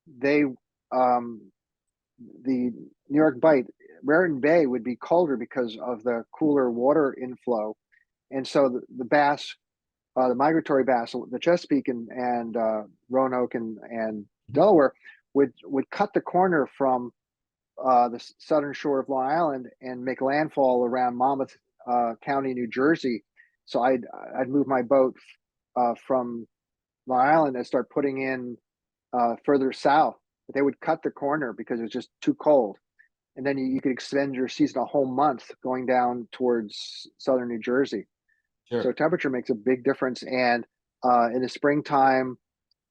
they the New York Bight, Raritan Bay would be colder because of the cooler water inflow, and so the bass, the migratory bass, the Chesapeake and Roanoke and Delaware would cut the corner from the southern shore of Long Island and make landfall around Monmouth County, New Jersey. So I'd move my boat from Long Island and start putting in further south. But they would cut the corner because it was just too cold, and then you could extend your season a whole month going down towards southern New Jersey. So Sure. temperature makes a big difference, and in the springtime,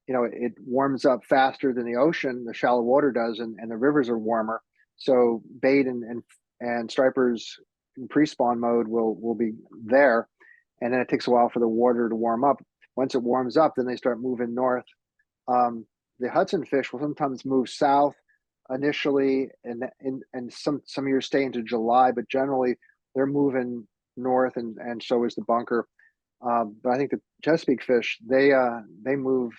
it warms up faster than the ocean, the shallow water does, and the rivers are warmer. So bait and stripers in pre-spawn mode will be there, and then it takes a while for the water to warm up. Once it warms up, then they start moving north. Um, the Hudson fish will sometimes move south initially, and some years stay into July, but generally they're moving north, and so is the bunker. But I think the Chesapeake fish, they move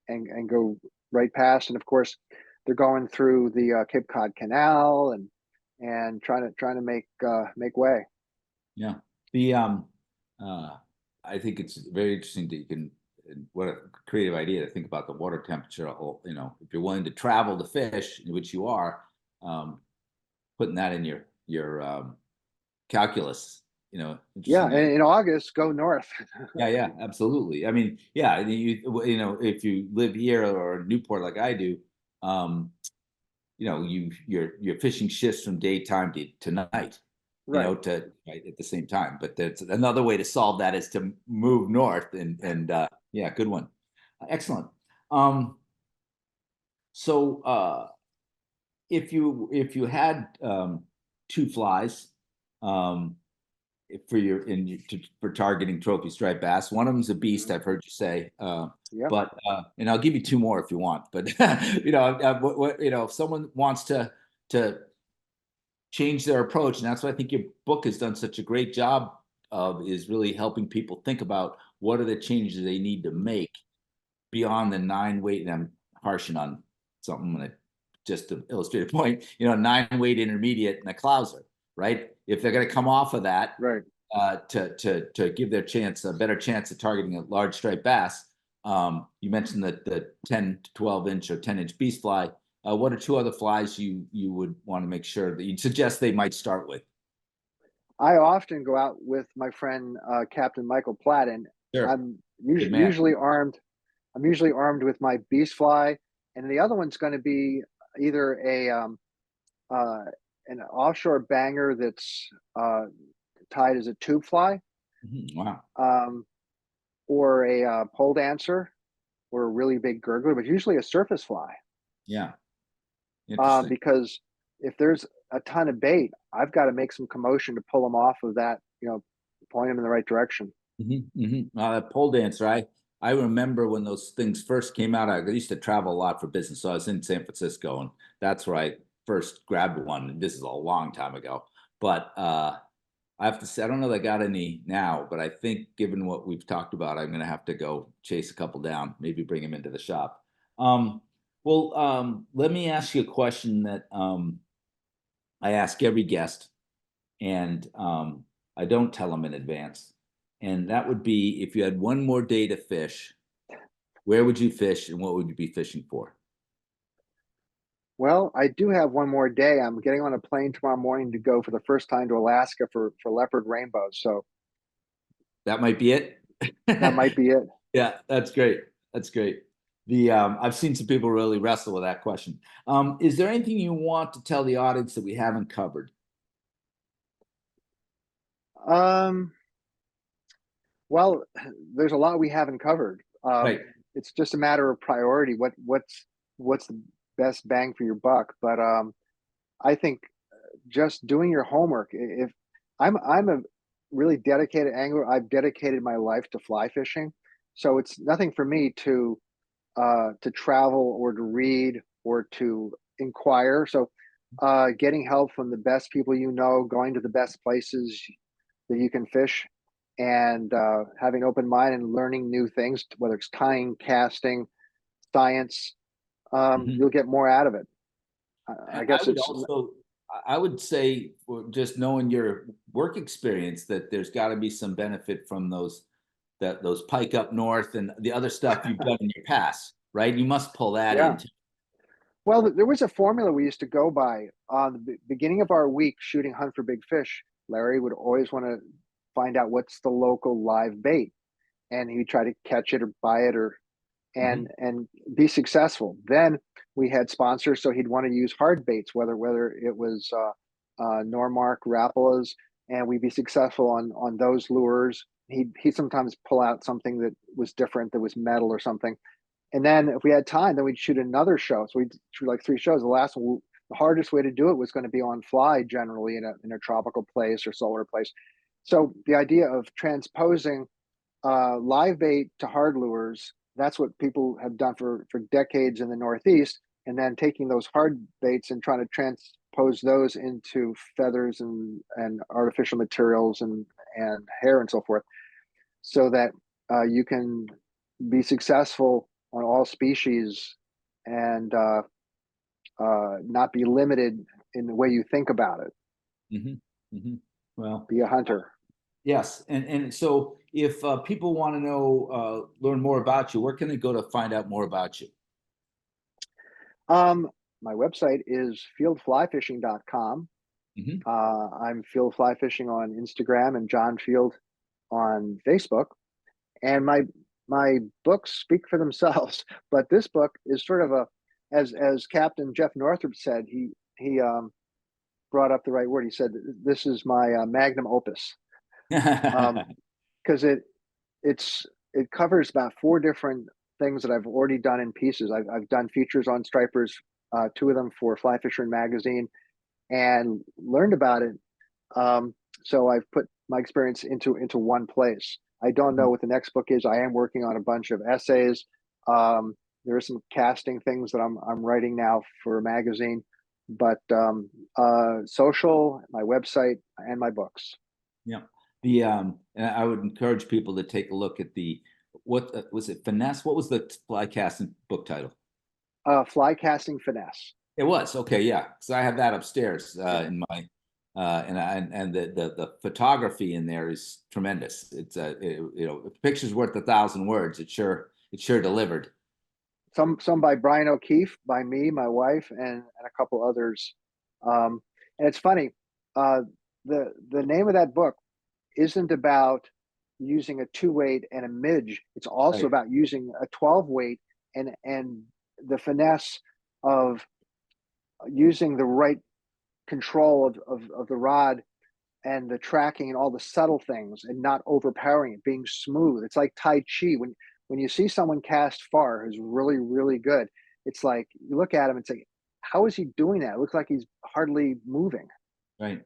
and go right past, and of course they're going through the Cape Cod Canal and trying to make way. Yeah. The uh I think it's very interesting that you can, and what a creative idea to think about the water temperature. If you're willing to travel to fish, which you are, um, putting that in your calculus, Yeah, interesting. and in August, go north. Yeah, yeah, absolutely. I mean, yeah, if you live here or Newport like I do, um, your fishing shifts from daytime to night, Right. to right at the same time. But there's another way to solve that is to move north, and yeah, good one. Excellent. Um, so if you had 2 flies, um, for targeting trophy striped bass. One of them's a beast, Mhm. I've heard you say. Yep. But and I'll give you 2 more if you want. But if someone wants to change their approach, and that's what I think your book has done such a great job of, is really helping people think about what are the changes they need to make beyond the 9 weight. And I'm harshing on something, I'm gonna just to illustrate a point, 9 weight intermediate and a clouser, right? If they're gonna come off of that, Right. to give their chance a better chance of targeting a large striped bass. You mentioned that the 10 to 12 inch or 10-inch beast fly. What are two other flies you would want to make sure that you'd suggest they might start with? I often go out with my friend Captain Michael Platt, and Sure, I'm good man. usually armed. I'm usually armed with my beast fly, and the other one's going to be either uh, an offshore banger that's tied as a tube fly, Wow. um, or a pole dancer, or a really big gurgler, but usually a surface fly. Yeah. Interesting. Because if there's a ton of bait, I've got to make some commotion to pull them off of that, point them in the right direction. That pole dancer, I remember when those things first came out. I used to travel a lot for business, so I was in San Francisco, and that's where I first grabbed one. This is a long time ago, but I have to say I don't know that I got any now, but I think given what we've talked about, I'm going to have to go chase a couple down, maybe bring them into the shop. Let me ask you a question that I ask every guest, and I don't tell them in advance. And that would be if you had one more day to fish, where would you fish and what would you be fishing for? Well, I do have one more day. I'm getting on a plane tomorrow morning to go for the first time to Alaska for leopard rainbows. So That might be it. that might be it. Yeah, that's great. That's great. The I've seen some people really wrestle with that question. Is there anything you want to tell the audience that we haven't covered? Um, well, there's a lot we haven't covered. Right. It's just a matter of priority. What's the best bang for your buck? But I think just doing your homework. If I'm a really dedicated angler, I've dedicated my life to fly fishing, so it's nothing for me to travel or to read or to inquire. So getting help from the best people going to the best places that you can fish, and having an open mind and learning new things, whether it's tying, casting, science, Mhm. you'll get more out of it. I I guess would it's also, I would say, for just knowing your work experience, that there's got to be some benefit from those pike up north and the other stuff you've done in your past, right? You must pull that yeah. into. Well, there was a formula we used to go by on the beginning of our week shooting hunt for big fish. Larry would always want to find out what's the local live bait, and he'd try to catch it or buy it or Mhm. and be successful. Then we had sponsors, so he'd want to use hard baits, whether it was Normark, Rapalas, and we'd be successful on those lures. He'd sometimes pull out something that was different, that was metal or something. And then if we had time, then we'd shoot another show. So we'd shoot like three shows. The last one, the hardest way to do it was going to be on fly, generally in a tropical place or solar place. So the idea of transposing live bait to hard lures, that's what people have done for decades in the Northeast. And then taking those hard baits and trying to transpose those into feathers and artificial materials and hair and so forth, so that you can be successful on all species, and not be limited in the way you think about it. Mhm. Mhm. Well, Be a hunter. yes, and so if people want to know, learn more about you, where can they go to find out more about you? Um, my website is fieldflyfishing.com. Mhm. I'm Field Fly Fishing on Instagram and John Field on Facebook. And my books speak for themselves. But this book is sort of as Captain Jeff Northrop said, he brought up the right word. He said, "This is my magnum opus," because it's it covers about four different things that I've already done in pieces. I've done features on stripers, two of them for Fly Fisherman magazine, and learned about it. So I've put my experience into one place. I don't know what the next book is. I am working on a bunch of essays. There are some casting things that I'm writing now for a magazine, but social, my website, and my books. Yeah. The and I would encourage people to take a look at the what was it, Finesse? What was the fly casting book title? Fly casting finesse. It was okay, yeah, because I have that upstairs Yeah. in my And the photography in there is tremendous. It's a picture's worth 1,000 words. It sure delivered. Some by Brian O'Keefe, by me, my wife, and a couple others. And it's funny, the name of that book isn't about using a 2-weight and a midge. It's also Right. about using a 12-weight and the finesse of using the right control of the rod and the tracking and all the subtle things and not overpowering it, being smooth. It's like Tai Chi. When you see someone cast far who's really, really good, it's like you look at him and say, how is he doing that? It looks like he's hardly moving Right.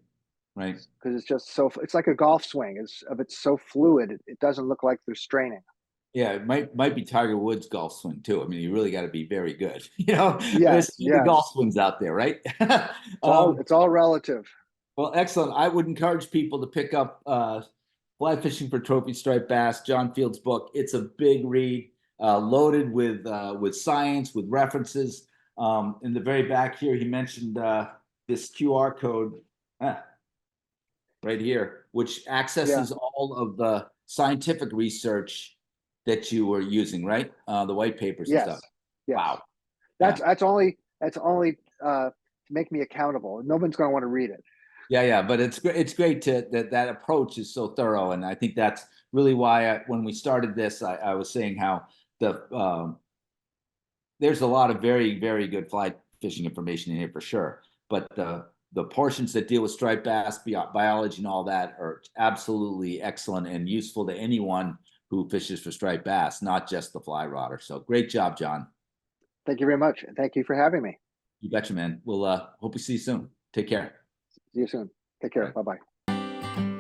Right. because it's just so, it's like a golf swing. It's so fluid. It doesn't look like they're straining. Yeah, it might be Tiger Woods' golf swing too. I mean, you really got to be very good. There's Yes, the golf yes. swings out there, right? It's all relative. Well, excellent. I would encourage people to pick up Fly Fishing for Trophy Striped Bass, John Field's book. It's a big read, loaded with science, with references. In the very back here, he mentioned this QR code right here, which Yeah, accesses all of the scientific research that you were using, right? The white papers and stuff. yes, yes. Wow. That's Yeah. that's only to make me accountable. No one's going to want to read it. Yeah, but it's great that approach is so thorough, and I think that's really why when we started this, I was saying how there's a lot of very, very good fly fishing information in here for sure, but the portions that deal with striped bass, biology, and all that are absolutely excellent and useful to anyone who fishes for striped bass, not just the fly rodder. So great job, John. Thank you very much. And thank you for having me. You betcha, man. We'll hope we see you soon. Take care. See you soon. Take care. Bye. Bye bye.